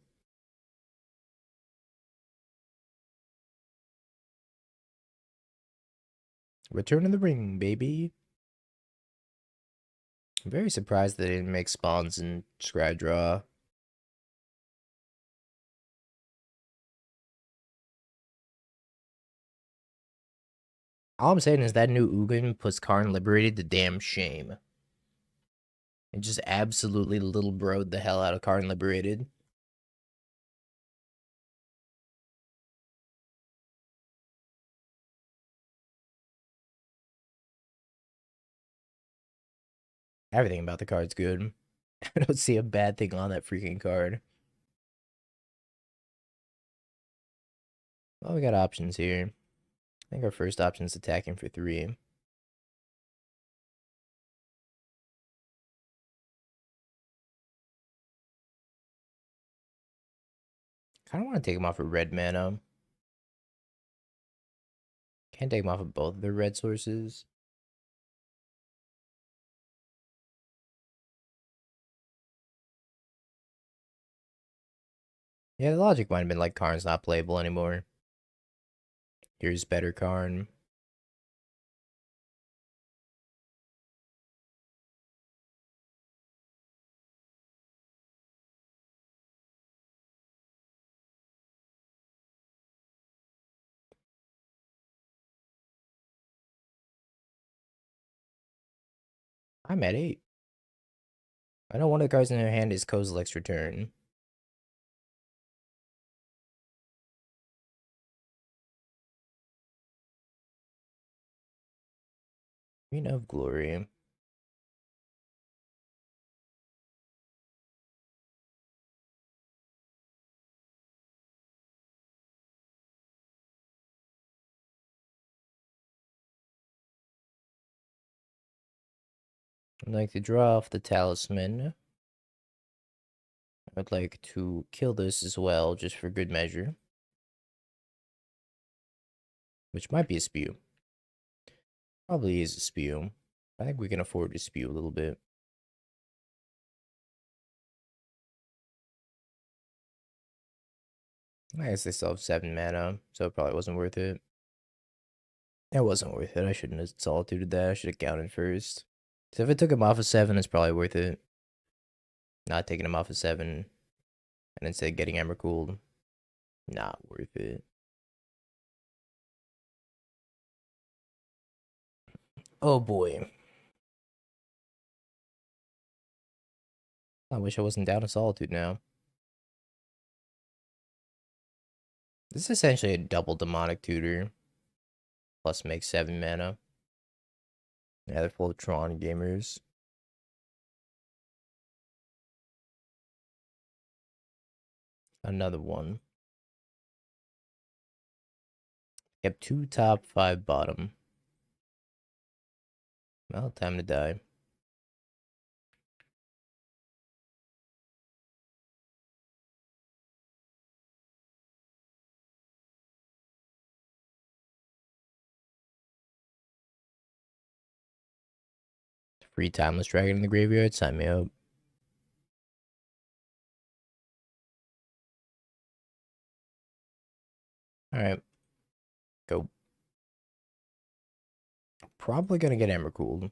Return of the Ring, baby. I'm very surprised they didn't make spawns in Scry Draw. All I'm saying is that new Ugin puts Karn Liberated to damn shame. It just absolutely little broed the hell out of Karn Liberated. Everything about the card's good. I don't see a bad thing on that freaking card. Well, we got options here. I think our first option is attacking for 3. Kind of want to take him off of red mana. Can't take him off of both of their red sources. Yeah, the logic might have been like Karn's not playable anymore. Here's better Karn. I'm at 8. I know one of the cards in their hand is Kozilek's Return. Arena of Glory. I'd like to draw off the Talisman. I'd like to kill this as well, just for good measure. Which might be a spew. Probably is a spew. I think we can afford to spew a little bit. I guess they still have 7 mana, so it probably wasn't worth it. It wasn't worth it. I shouldn't have solituded that. I should have counted first. So if it took him off of 7, it's probably worth it. Not taking him off of 7, and instead getting Emrakul, not worth it. Oh boy. I wish I wasn't down to Solitude now. This is essentially a double Demonic Tutor. Plus make 7 mana. Yeah, they're full of Tron gamers. Another one. Yep, 2 top, 5 bottom. Well, time to die. Free Timeless Dragon in the graveyard, sign me up. Alright. Go. Probably gonna get Emrakul.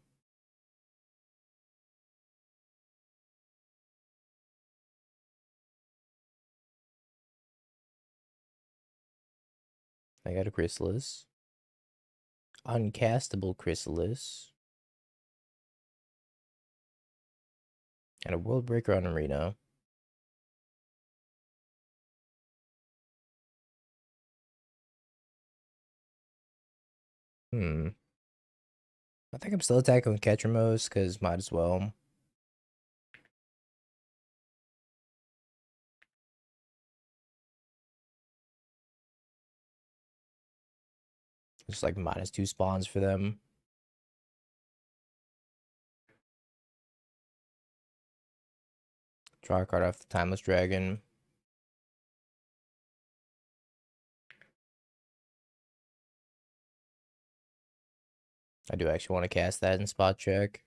I got a Chrysalis. Uncastable Chrysalis. And a World Breaker on Arena. I think I'm still attacking with Ketramose, because might as well. Just like -2 spawns for them. Draw a card off the Timeless Dragon. I do actually want to cast that in spot check.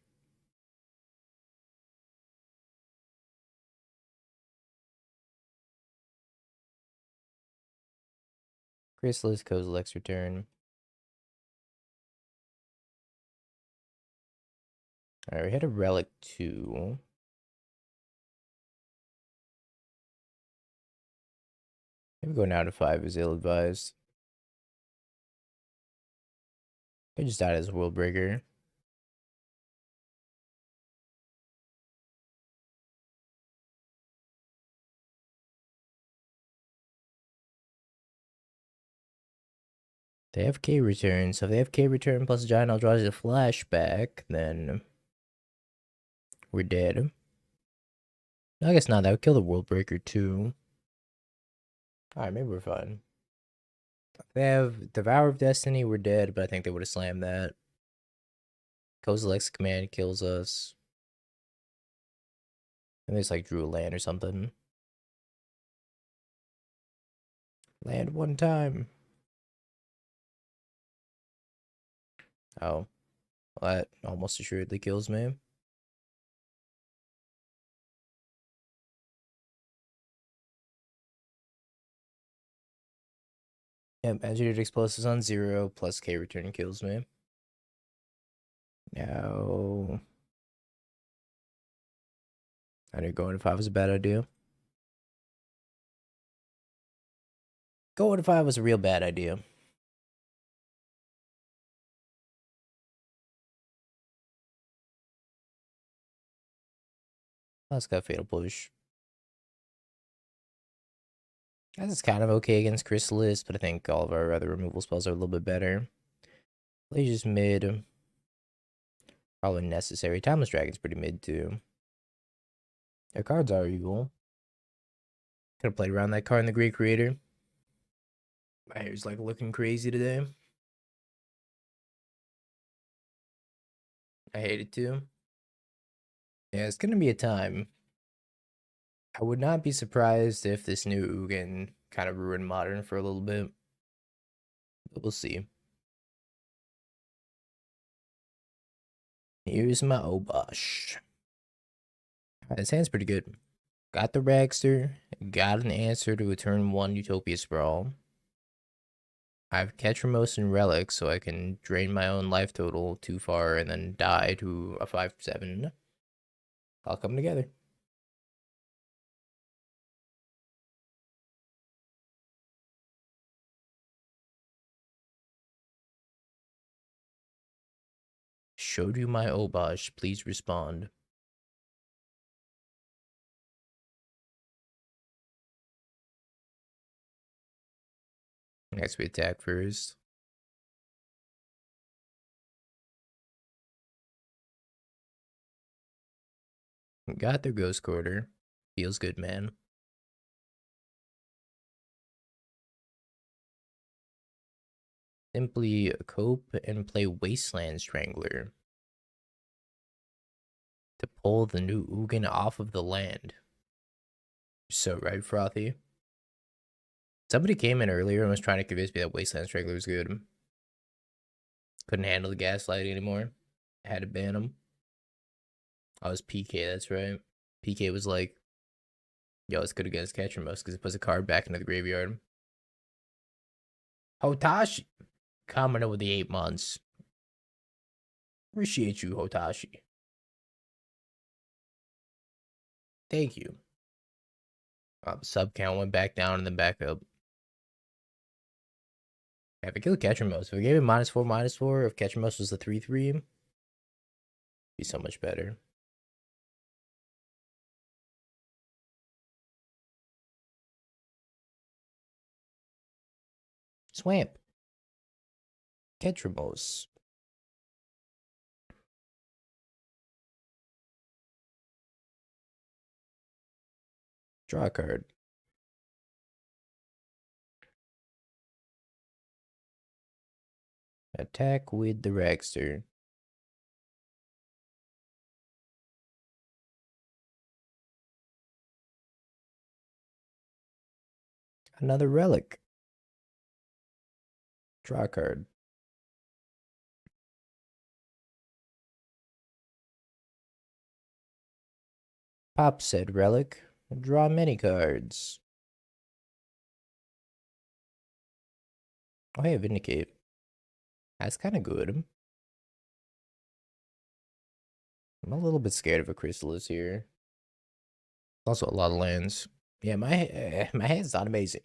Chrysalis, Kozilek's return. Alright, we had a Relic 2. Maybe going down to 5 is ill-advised. I just died as a World Breaker. They have K return, so if they have K return plus Giant Eldrazi a flashback, then we're dead. I guess not, that would kill the World Breaker too. Alright, maybe we're fine. If they have Devour of Destiny, we're dead, but I think they would have slammed that. Kozilek's command kills us. And they just like drew a land or something. Land one time. Oh. Well, that almost assuredly kills me. Yep, Engineered Explosives on 0 plus K return kills me. No. I knew going to 5 was a bad idea. Going to 5 was a real bad idea. Let's go Fatal Push. That's kind of okay against Chrysalis, but I think all of our other removal spells are a little bit better. Phlage is mid. Probably necessary. Timeless Dragon's pretty mid too. Their cards are evil. Could have played around that card in the Great Creator. My hair's like looking crazy today. I hate it too. Yeah, it's gonna be a time. I would not be surprised if this new Ugin kind of ruined Modern for a little bit. But we'll see. Here's my Obosh. This hand's pretty good. Got the Ragster. Got an answer to a turn 1 Utopia Sprawl. I have Ketramose and Relic, so I can drain my own life total too far and then die to a 5/7. All come together. Showed you my Obosh. Please respond. Next we attack first. Got their Ghost Quarter. Feels good, man. Simply cope and play Wasteland Strangler to pull the new Ugin off of the land. So right, Frothy. Somebody came in earlier and was trying to convince me that Wasteland Strangler was good. Couldn't handle the gaslighting anymore. Had to ban him. I was PK, that's right. PK was like, yo, it's good against Ketramose because it puts a card back into the graveyard. Hotashi coming up with the 8 months. Appreciate you, Hotashi. Thank you. Sub count went back down and then back up. Yeah, if I killed Ketramose, if I gave it -4/-4, if Ketramose was the 3/3, be so much better. Swamp. Ketramose. Draw a card. Attack with the Ragster. Another Relic. Draw a card. Pop said Relic. Draw many cards. Oh, hey, Vindicate. That's kind of good. I'm a little bit scared of a Chrysalis here. Also, a lot of lands. Yeah, my hand's not amazing.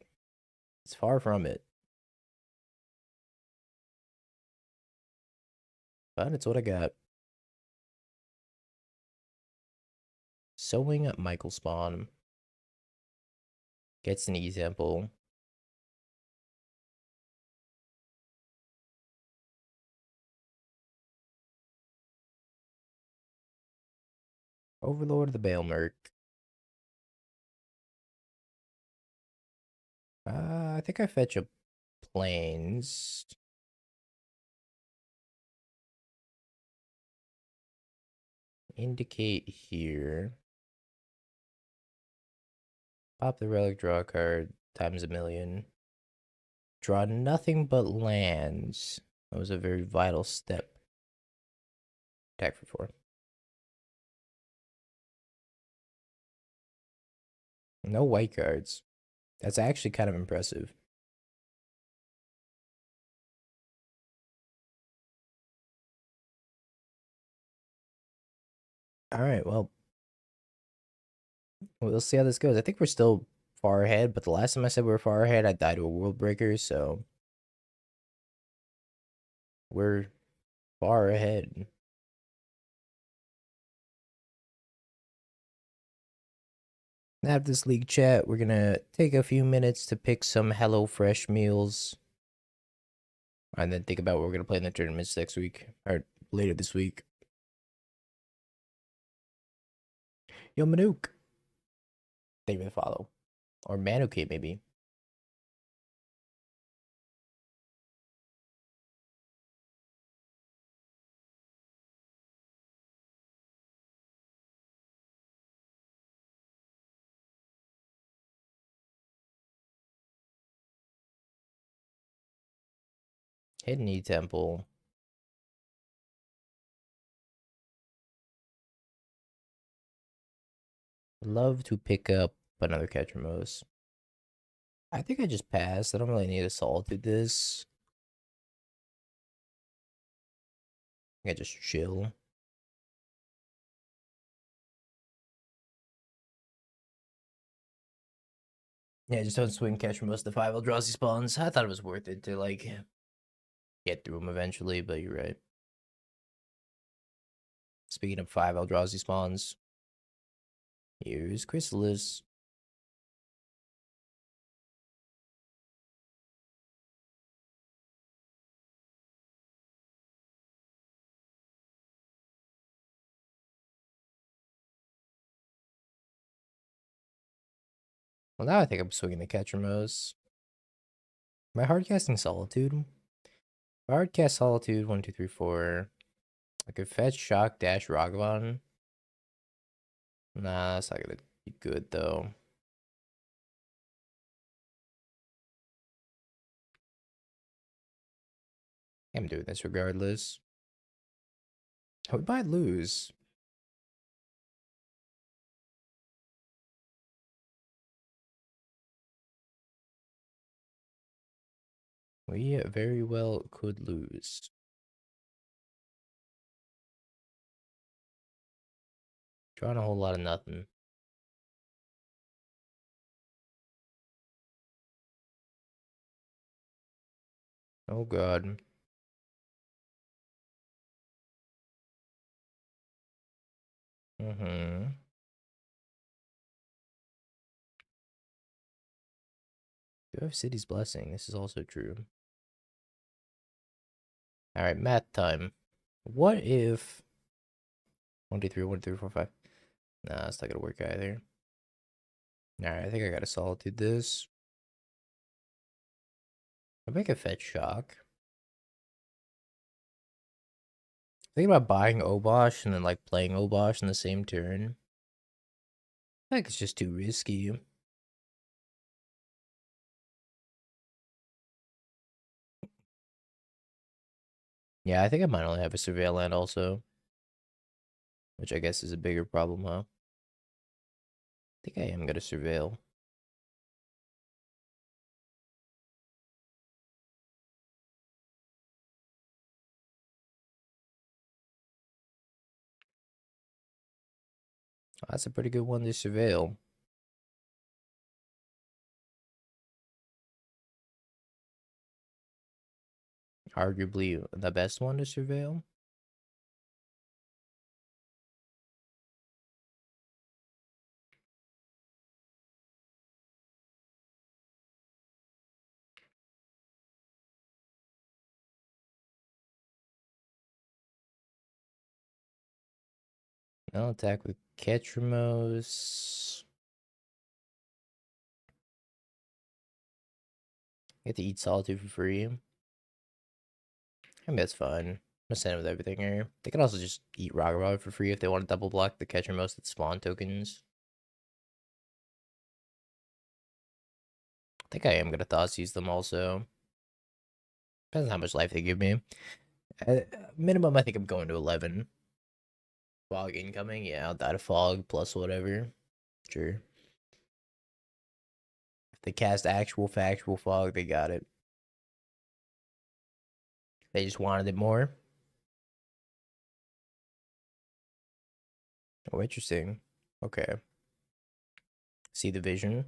It's far from it. But it's what I got. Sowing Michael Spawn. Gets an example. Overlord the Balemurk. I think I fetch a Plains. Indicate here. Pop the Relic, draw a card, times a million. Draw nothing but lands. That was a very vital step. Attack for 4. No white cards. That's actually kind of impressive. Alright, well. We'll see how this goes. I think we're still far ahead, but the last time I said we were far ahead, I died to a World Breaker, so we're far ahead. After this league chat, we're gonna take a few minutes to pick some HelloFresh meals. And then think about what we're gonna play in the tournaments next week. Or later this week. Yo, Manuk. Thank you for the follow. Or Manukate, maybe. Hidden Temple. Love to pick up another Ketramose. I think I just passed. I don't really need a Solitude this. I just chill. Yeah, just don't swing Ketramose to 5 Eldrazi spawns. I thought it was worth it to, like, get through them eventually, but you're right. Speaking of 5 Eldrazi spawns, here's Chrysalis. Well, now I think I'm swinging the Ketramose. Am I hardcasting Solitude? If I hardcast Solitude, 1, 2, 3, 4. I could fetch Shock Dash Ragavan. Nah, that's not gonna be good though. I'm doing this regardless. We might lose. We very well could lose. Drawing a whole lot of nothing. Oh god. Mm-hmm. Do I have City's Blessing? This is also true. Alright, math time. What if 1, 2, 3, 1, 2, 3, 4, 5? Nah, it's not gonna work either. Alright, I think I gotta Solitude this. I make a fetch Shock. Thinking about buying Obosh and then like playing Obosh in the same turn. I think it's just too risky. Yeah, I think I might only have a Surveil land also. Which I guess is a bigger problem, huh? I think I am gonna Surveil. Oh, that's a pretty good one to Surveil. Arguably the best one to Surveil. I'll attack with Ketramose. Get to eat Solitude for free. I think that's fine. I'm gonna send it with everything here. They can also just eat Ragavan for free if they want to double block the Ketramose with spawn tokens. I think I am gonna Thoughtseize them also. Depends on how much life they give me. Minimum, I think I'm going to 11. Fog incoming? Yeah, I'll die to Fog plus whatever. Sure. If they cast actual factual Fog, they got it. They just wanted it more. Oh, interesting. Okay. See the vision.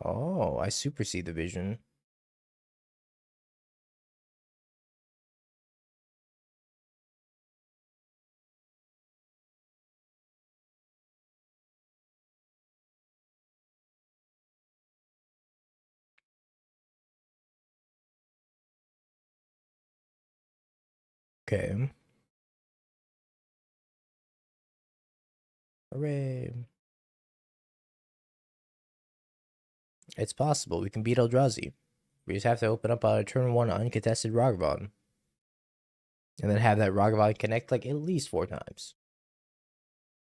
Oh, I super see the vision. Okay. Hooray. It's possible. We can beat Eldrazi. We just have to open up a turn 1 uncontested Ragavan. And then have that Ragavan connect like at least 4 times.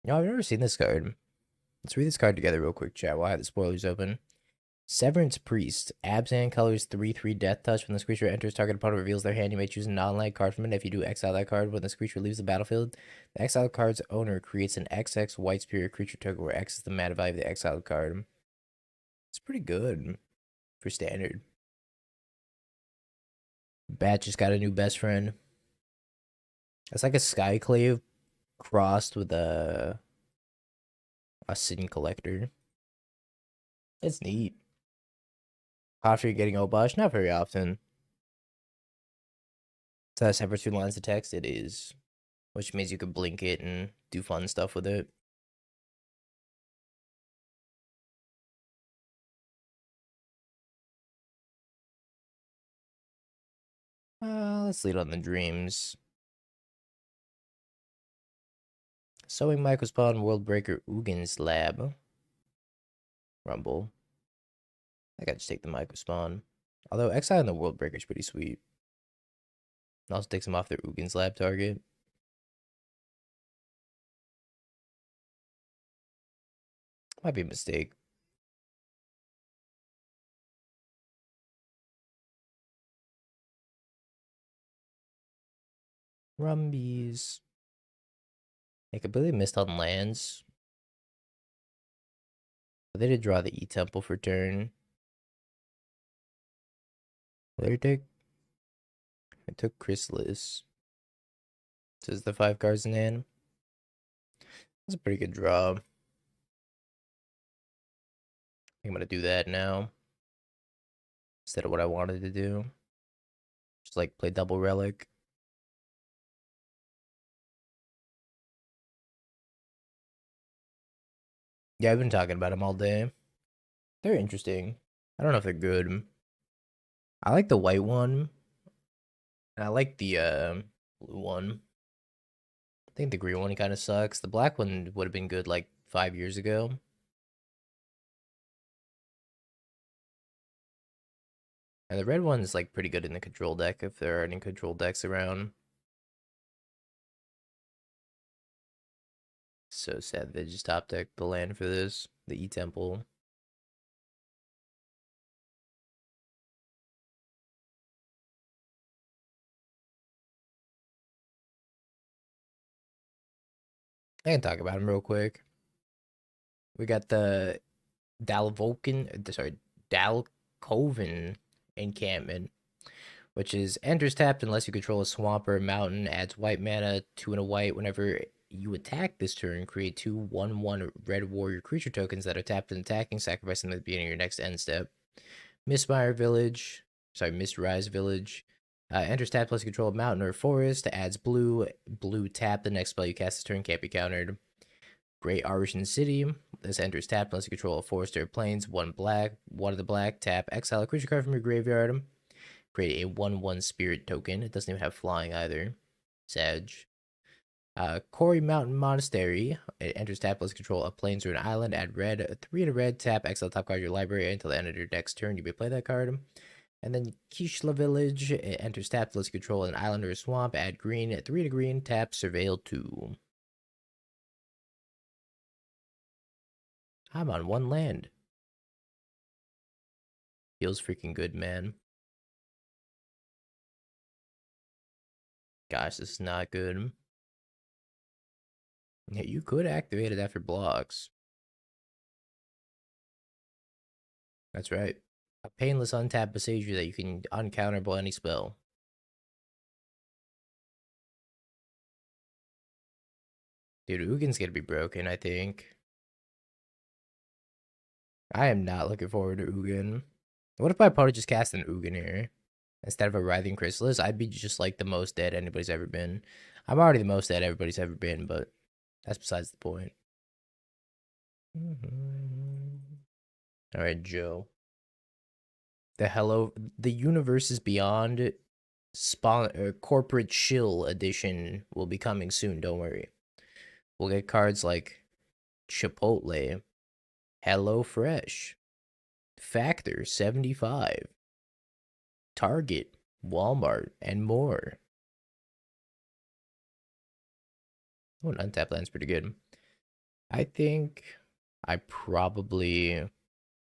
You know, I've never seen this card. Let's read this card together real quick, chat, while I have the spoilers open. Severance Priest. Abzan colors 3/3 Death Touch. When this creature enters, target opponent reveals their hand. You may choose a non-land card from it. If you do, exile that card. When this creature leaves the battlefield, the exiled card's owner creates an XX white spirit creature token where X is the mana value of the exiled card. It's pretty good for standard. Bat just got a new best friend. It's like a Skyclave crossed with a Sin Collector. It's neat. After you're getting Obosh, not very often. So that's separate 2 lines of text. It is, which means you could blink it and do fun stuff with it. Let's lead on the dreams. Sowing Microspawn, Worldbreaker, Ugin's Lab. Rumble. I gotta just take the Microspawn. Although exiling the Worldbreaker is pretty sweet. It also takes them off their Ugin's Lab target. Might be a mistake. Rumbies. I completely missed on lands. But they did draw the E-Temple for turn. What did I take? I took Chrysalis. Says the 5 cards in hand. That's a pretty good draw. I think I'm gonna do that now. Instead of what I wanted to do. Just like play double Relic. Yeah, I've been talking about them all day. They're interesting. I don't know if they're good. I like the white one. And I like the blue one. I think the green one kind of sucks. The black one would have been good like 5 years ago. And the red one is like pretty good in the control deck if there are any control decks around. So sad they just top decked the land for this. The E-Temple. I can talk about them real quick. We got the Dalcoven encampment, which is enters tapped unless you control a swamp or a mountain, adds white mana, 2 and a white. Whenever you attack this turn, create 2 1/1 red warrior creature tokens that are tapped and attacking, sacrificing them at the beginning of your next end step. Mistrise Village. Enters tapped plus you control a mountain or a forest, adds blue tap. The next spell you cast this turn can't be countered. Great Artisan City. This enters tapped unless you control a forest or plains. 1 black, 1 of the black, tap, exile a creature card from your graveyard. Create a 1/1 spirit token. It doesn't even have flying either. Sag. Quarry Mountain Monastery. It enters tapped unless you control a plains or an island. Add red, 3 and a red, tap, exile top card of your library until the end of your next turn. You may play that card. And then Kishla Village. It enters tapped unless you control an island or a swamp. Add green, 3 to green, tap, surveil 2. I'm on 1 land. Feels freaking good, man. Gosh, this is not good. Yeah, you could activate it after blocks. That's right. A painless untapped Besieger that you can uncounterable any spell. Dude, Ugin's gonna be broken, I think. I am not looking forward to Ugin. What if my opponent just cast an Ugin here? Instead of a Writhing Chrysalis, I'd be just like the most dead anybody's ever been. I'm already the most dead everybody's ever been, but that's besides the point. Alright, Joe. The Universe is Beyond Corporate Shill edition will be coming soon, don't worry. We'll get cards like Chipotle, Hello Fresh, Factor 75, Target, Walmart, and more. Oh, an untapped land's pretty good. I think I probably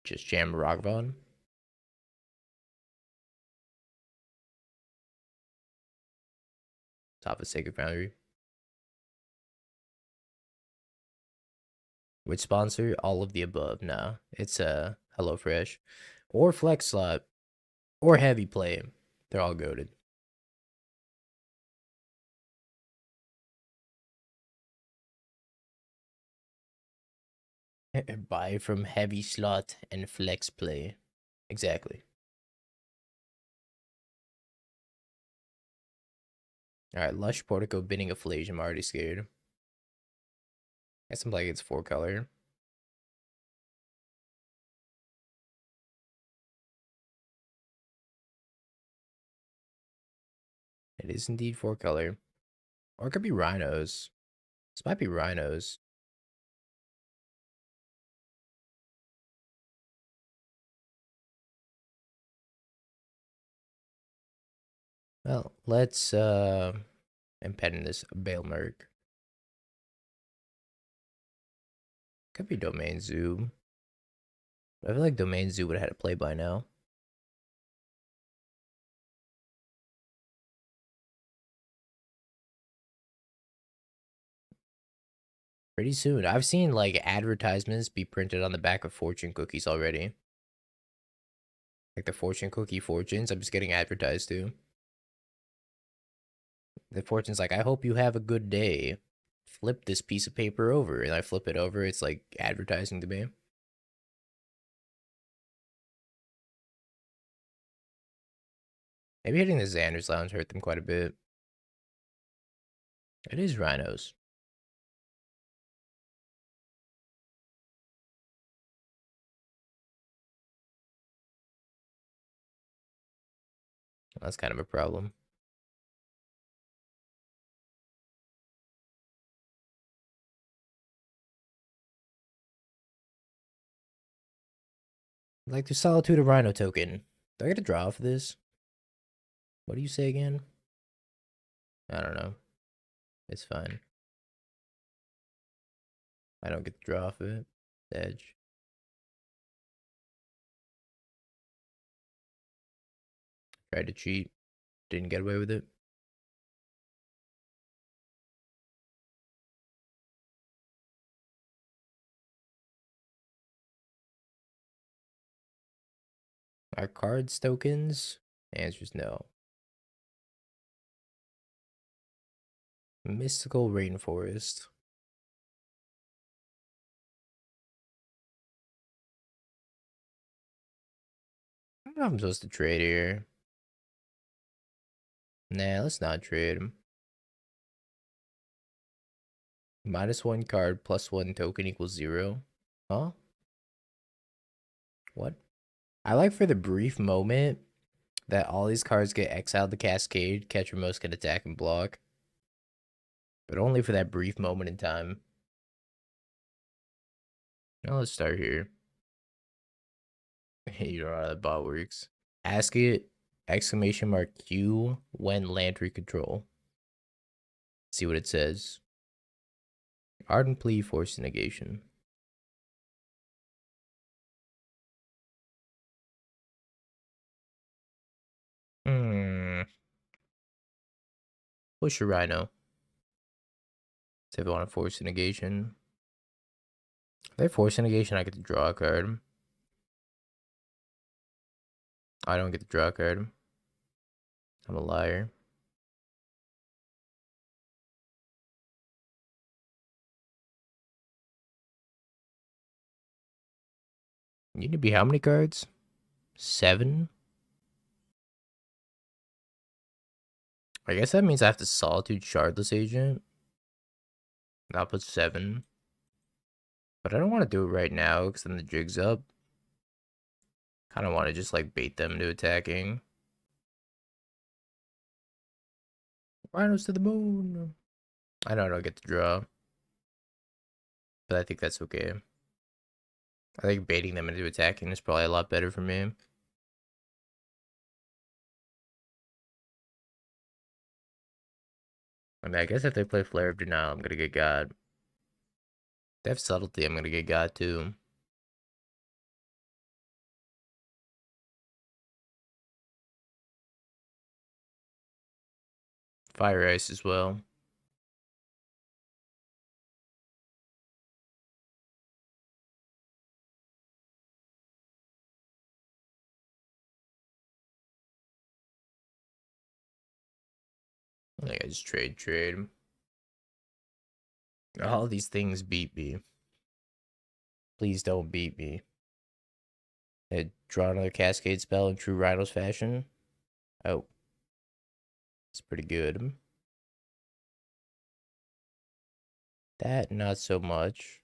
just jam Ragavan. Top of Sacred Foundry. Which sponsor? All of the above. Nah, it's HelloFresh or Flex Slot or Heavy Play. They're all goaded. Buy from Heavy Slot and Flex Play. Exactly. Alright, Lush Portico bidding a Phlage. I'm already scared. Guess I'm like it's 4-color. It is indeed 4-color. Or it could be Rhinos. This might be Rhinos. Well, let's impeding this Balemurk. Could be Domain Zoo. I feel like Domain Zoo would have had a play by now. Pretty soon. I've seen like advertisements be printed on the back of fortune cookies already. Like the fortune cookie fortunes, I'm just getting advertised to. The fortune's like, I hope you have a good day. Flip this piece of paper over. And I flip it over. It's like advertising to me. Maybe hitting the Xander's Lounge hurt them quite a bit. It is Rhinos. That's kind of a problem. Like the Solitude of Rhino token. Do I get a draw for this? What do you say again? I don't know. It's fine. I don't get the draw for it. Edge. Tried to cheat. Didn't get away with it. Are cards tokens? The answer is no. Mystical Rainforest. I don't know if I'm supposed to trade here. Nah, let's not trade him. -1 card plus 1 token equals 0. Huh? What? I like for the brief moment that all these cards get exiled the Cascade, Ketramose can attack and block. But only for that brief moment in time. Now let's start here. You know how that bot works. Ask it !Q when Landry control. See what it says. Ardent Plea, Forced Negation. Push a Rhino. See if I want to Force Negation. If I Force Negation, I get to draw a card. I don't get to draw a card. I'm a liar. You need to be how many cards? 7? I guess that means I have to Solitude Shardless Agent. I'll put 7. But I don't want to do it right now because then the jig's up. Kind of want to just like bait them into attacking. Rhinos to the moon. I know I don't get to draw. but I think that's okay. I think baiting them into attacking is probably a lot better for me. I mean, I guess if they play Flare of Denial, I'm gonna get God. If they have Subtlety, I'm gonna get God too. Fire Ice as well. I think I just trade. All these things beat me. Please don't beat me. They draw another Cascade spell in true Rhinos fashion. Oh. It's pretty good. That, not so much.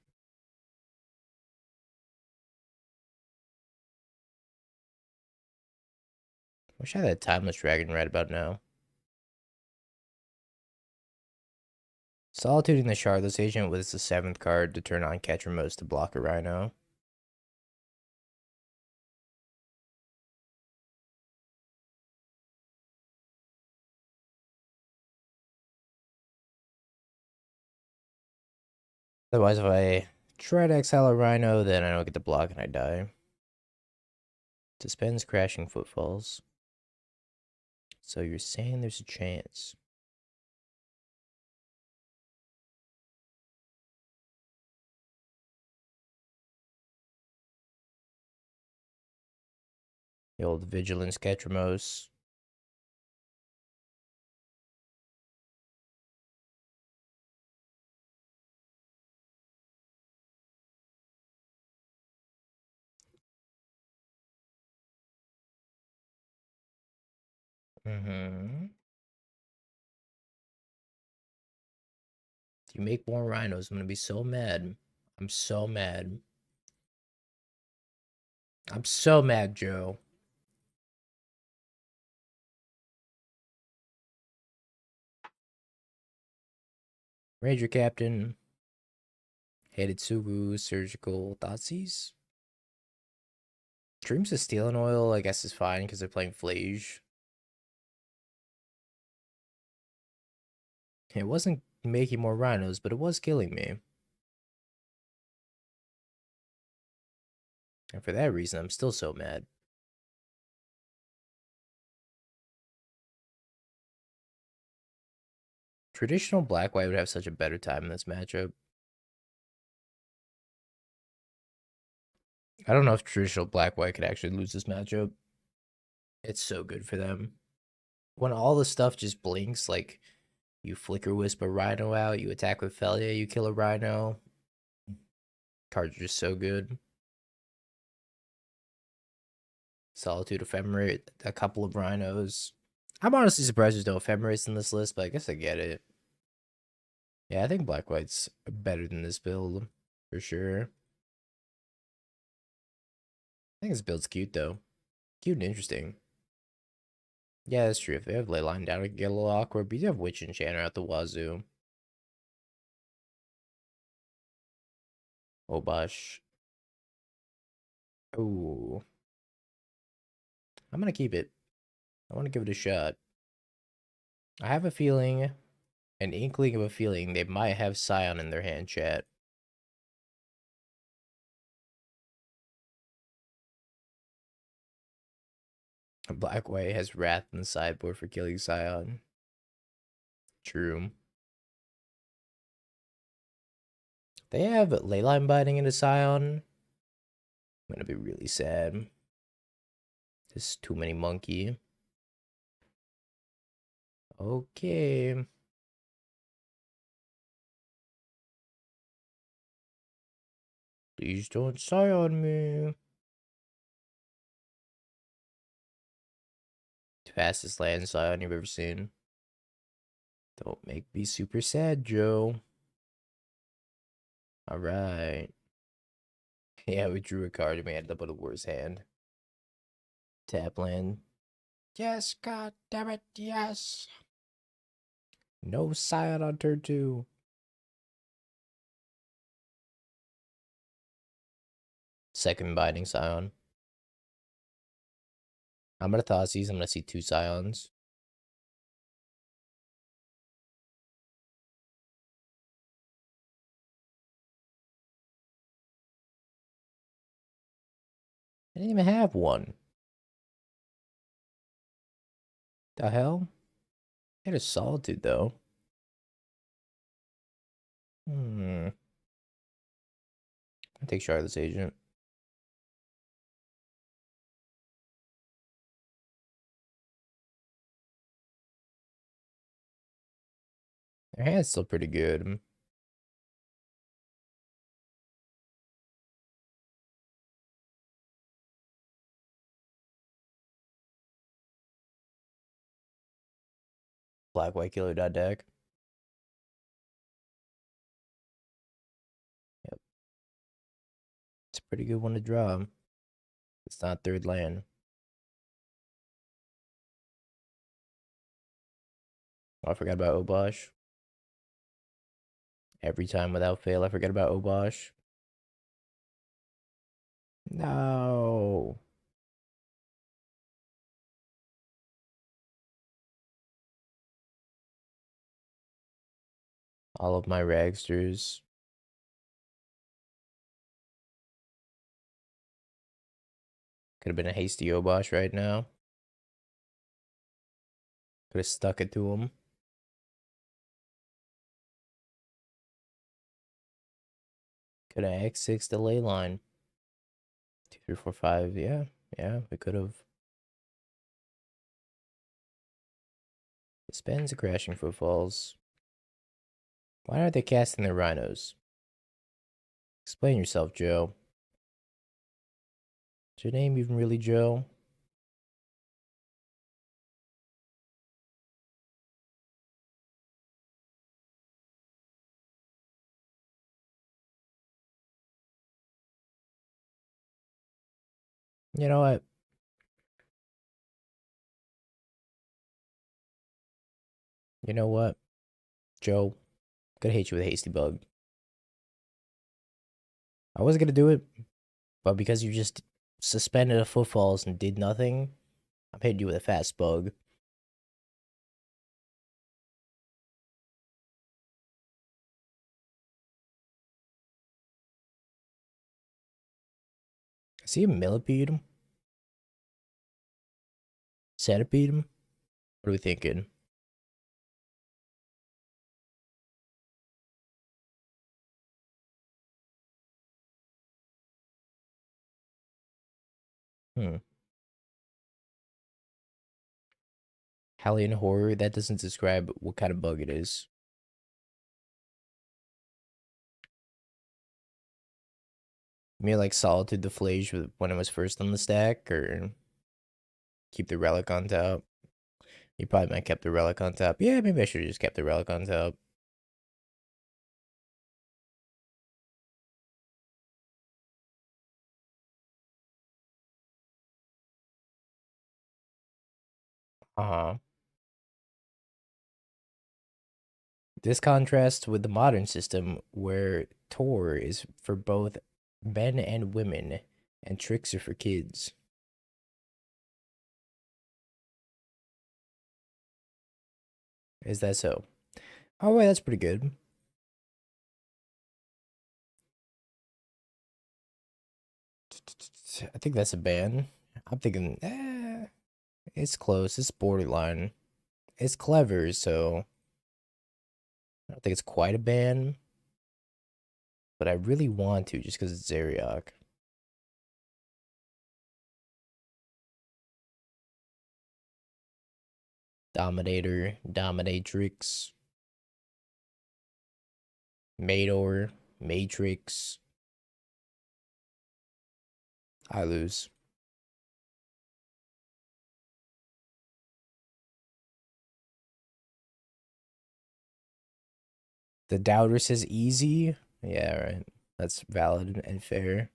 Wish I had that Timeless Dragon right about now. Solitude the Shardless Agent was the 7th card to turn on Ketramose to block a Rhino. Otherwise, if I try to exile a Rhino, then I don't get the block and I die. Dispense Crashing Footfalls. So you're saying there's a chance. The old Vigilance Ketramose. If you make more Rhinos, I'm gonna be so mad. I'm so mad. I'm so mad, Joe. Ranger-Captain. Hidetsugu, Surgical, Thoughtseize. Dreams of Steel and Oil, I guess, is fine because they're playing Phlage. It wasn't making more Rhinos, but it was killing me. And for that reason, I'm still so mad. Traditional Black-White would have such a better time in this matchup. I don't know if traditional Black-White could actually lose this matchup. It's so good for them. When all the stuff just blinks, like you Flickerwisp a Rhino out, you attack with Felia, you kill a Rhino. Cards are just so good. Solitude Ephemerate, a couple of Rhinos. I'm honestly surprised there's no Ephemerates in this list, but I guess I get it. Yeah, I think Black-White's better than this build, for sure. I think this build's cute, though. Cute and interesting. Yeah, that's true. If they have Leyline down, it can get a little awkward, but you have Witch Enchanter at the wazoo. Obosh. Ooh. I'm gonna keep it. I want to give it a shot. I have a feeling, an inkling of a feeling, they might have Scion in their hand, chat. Black-White has Wrath in the sideboard for killing Scion. True. They have Leyline biting into Scion. I'm gonna be really sad. There's too many monkey. Okay. Please don't Scion me. Fastest land Scion you've ever seen. Don't make me super sad, Joe. Alright. Yeah, we drew a card and we ended up with a worse hand. Tap land. Yes, god damn it, yes. No Scion on turn 2. Second Binding Scion. I'm gonna Thoughtseize. I'm gonna see 2 Scions. I didn't even have one. The hell? I had a Solitude though. I take Charlotte's Agent. Their hand's still pretty good. Black white killer deck. Yep. It's a pretty good one to draw. It's not third land. Oh, I forgot about Obosh. Every time without fail, I forget about Obosh. No. All of my Ragsters. Could have been a hasty Obosh right now. Could have stuck it to him. Could have X6 delay line. 2, 3, 4, 5. Yeah, we could have. Spends the Crashing Footfalls. Why aren't they casting their Rhinos? Explain yourself, Joe. Is your name even really Joe? You know what? You know what? Joe, gonna hate you with a hasty bug. I was gonna do it, but because you just suspended a footfalls and did nothing, I'm hitting you with a fast bug. I see a millipede. Centipede. What are we thinking? Hellion Horror, that doesn't describe what kind of bug it is. You mean like Solitude the Phlage when it was first on the stack, or keep the Relic on top? You probably might have kept the Relic on top. Yeah, maybe I should have just kept the Relic on top. Uh-huh. This contrasts with the modern system where Tor is for both men and women, and tricks are for kids. Is that so? Oh, wait, that's pretty good. I think that's a ban. I'm thinking, it's close. It's borderline. It's clever, so I don't think it's quite a ban. But I really want to just because it's Zeriok. Dominator, Dominatrix, Mator, Matrix. I lose. The doubter says easy. Yeah, right. That's valid and fair.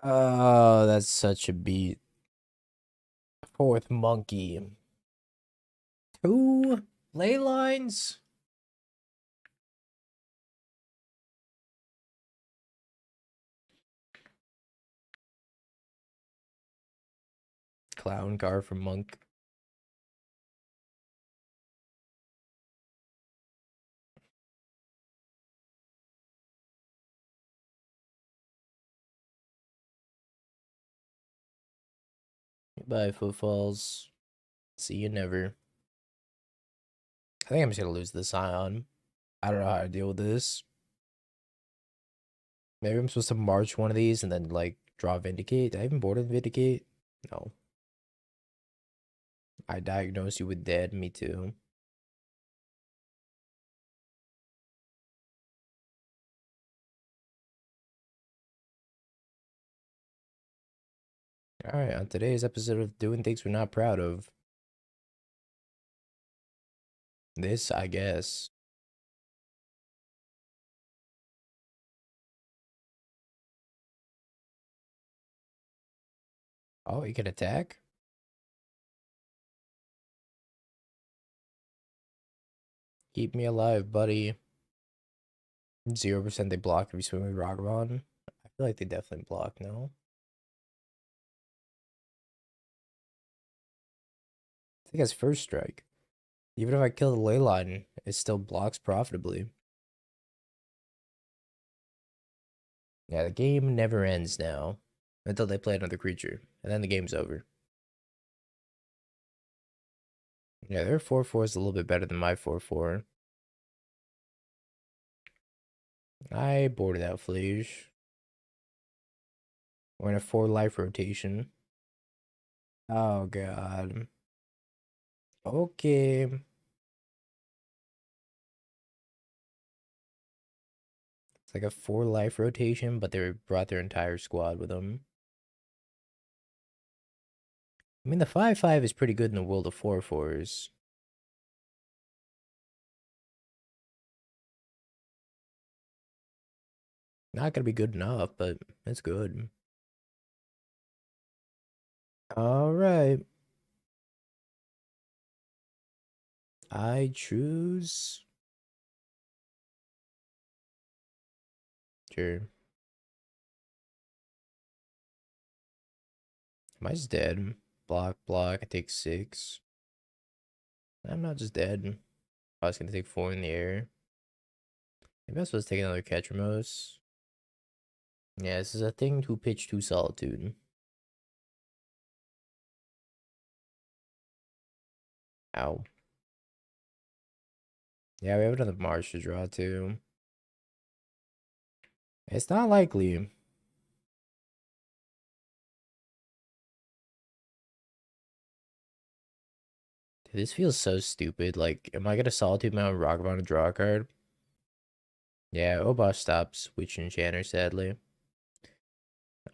Oh, that's such a beat. Fourth monkey. 2 ley lines? clown car from Monk. Goodbye, footfalls. See you never. I think I'm just gonna lose this Scion. I don't know how to deal with this. Maybe I'm supposed to march one of these and then, like, draw Vindicate. Did I even board a Vindicate? No. I diagnose you with dead. Me too. Alright, on today's episode of Doing Things We're Not Proud of. This, I guess. Oh, you can attack? Keep me alive, buddy. 0% they block if you swing with Ragavan. I feel like they definitely block, no? I think it's first strike. Even if I kill the ley line, it still blocks profitably. Yeah, the game never ends now. Until they play another creature. And then the game's over. Yeah, their 4/4 is a little bit better than my 4/4. I boarded out Phlage. We're in a 4-life rotation. Oh, God. Okay. It's like a 4-life rotation, but they brought their entire squad with them. I mean, the 5/5 is pretty good in the world of 4/4s. Not gonna be good enough, but it's good. Alright. I choose. Sure. Am I just dead? Block, block. I take 6. I'm not just dead. I was gonna take 4 in the air. Maybe I'm supposed to take another Ketramose. Yeah, this is a thing to pitch to Solitude. Ow. Yeah, we have another Marsh to draw too. It's not likely. Dude, this feels so stupid. Like, am I gonna Solitude my own Ragavan to draw a card? Yeah, Obosh stops Witch Enchanter, sadly.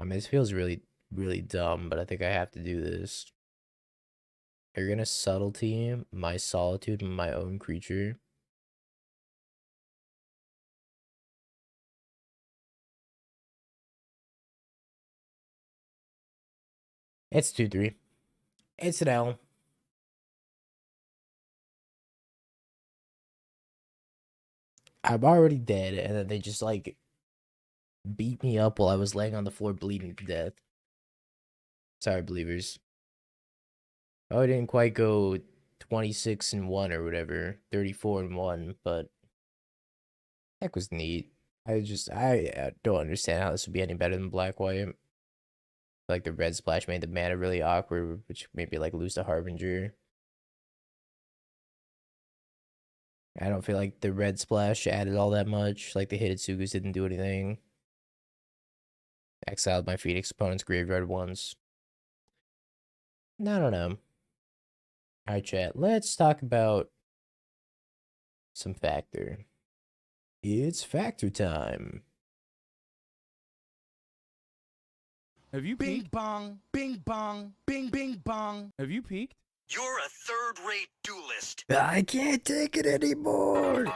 I mean, this feels really, really dumb, but I think I have to do this. You're gonna Subtlety my Solitude and my own creature. It's 2/3. It's an L. I'm already dead, and then they just, like, beat me up while I was laying on the floor bleeding to death. Sorry, believers. Oh, I didn't quite go 26-1 or whatever, 34-1, but that was neat. I don't understand how this would be any better than black white. Like the red splash made the mana really awkward, which maybe like lose the Harbinger. I don't feel like the red splash added all that much. Like the Hidetsugus didn't do anything. Exiled my Phoenix opponent's graveyard once. I don't know. Alright, chat. Let's talk about some factor. It's factor time. Have you Bing peeked? bong, bing bong, bing bing bong. Have you peeked? You're a third-rate duelist. I can't take it anymore.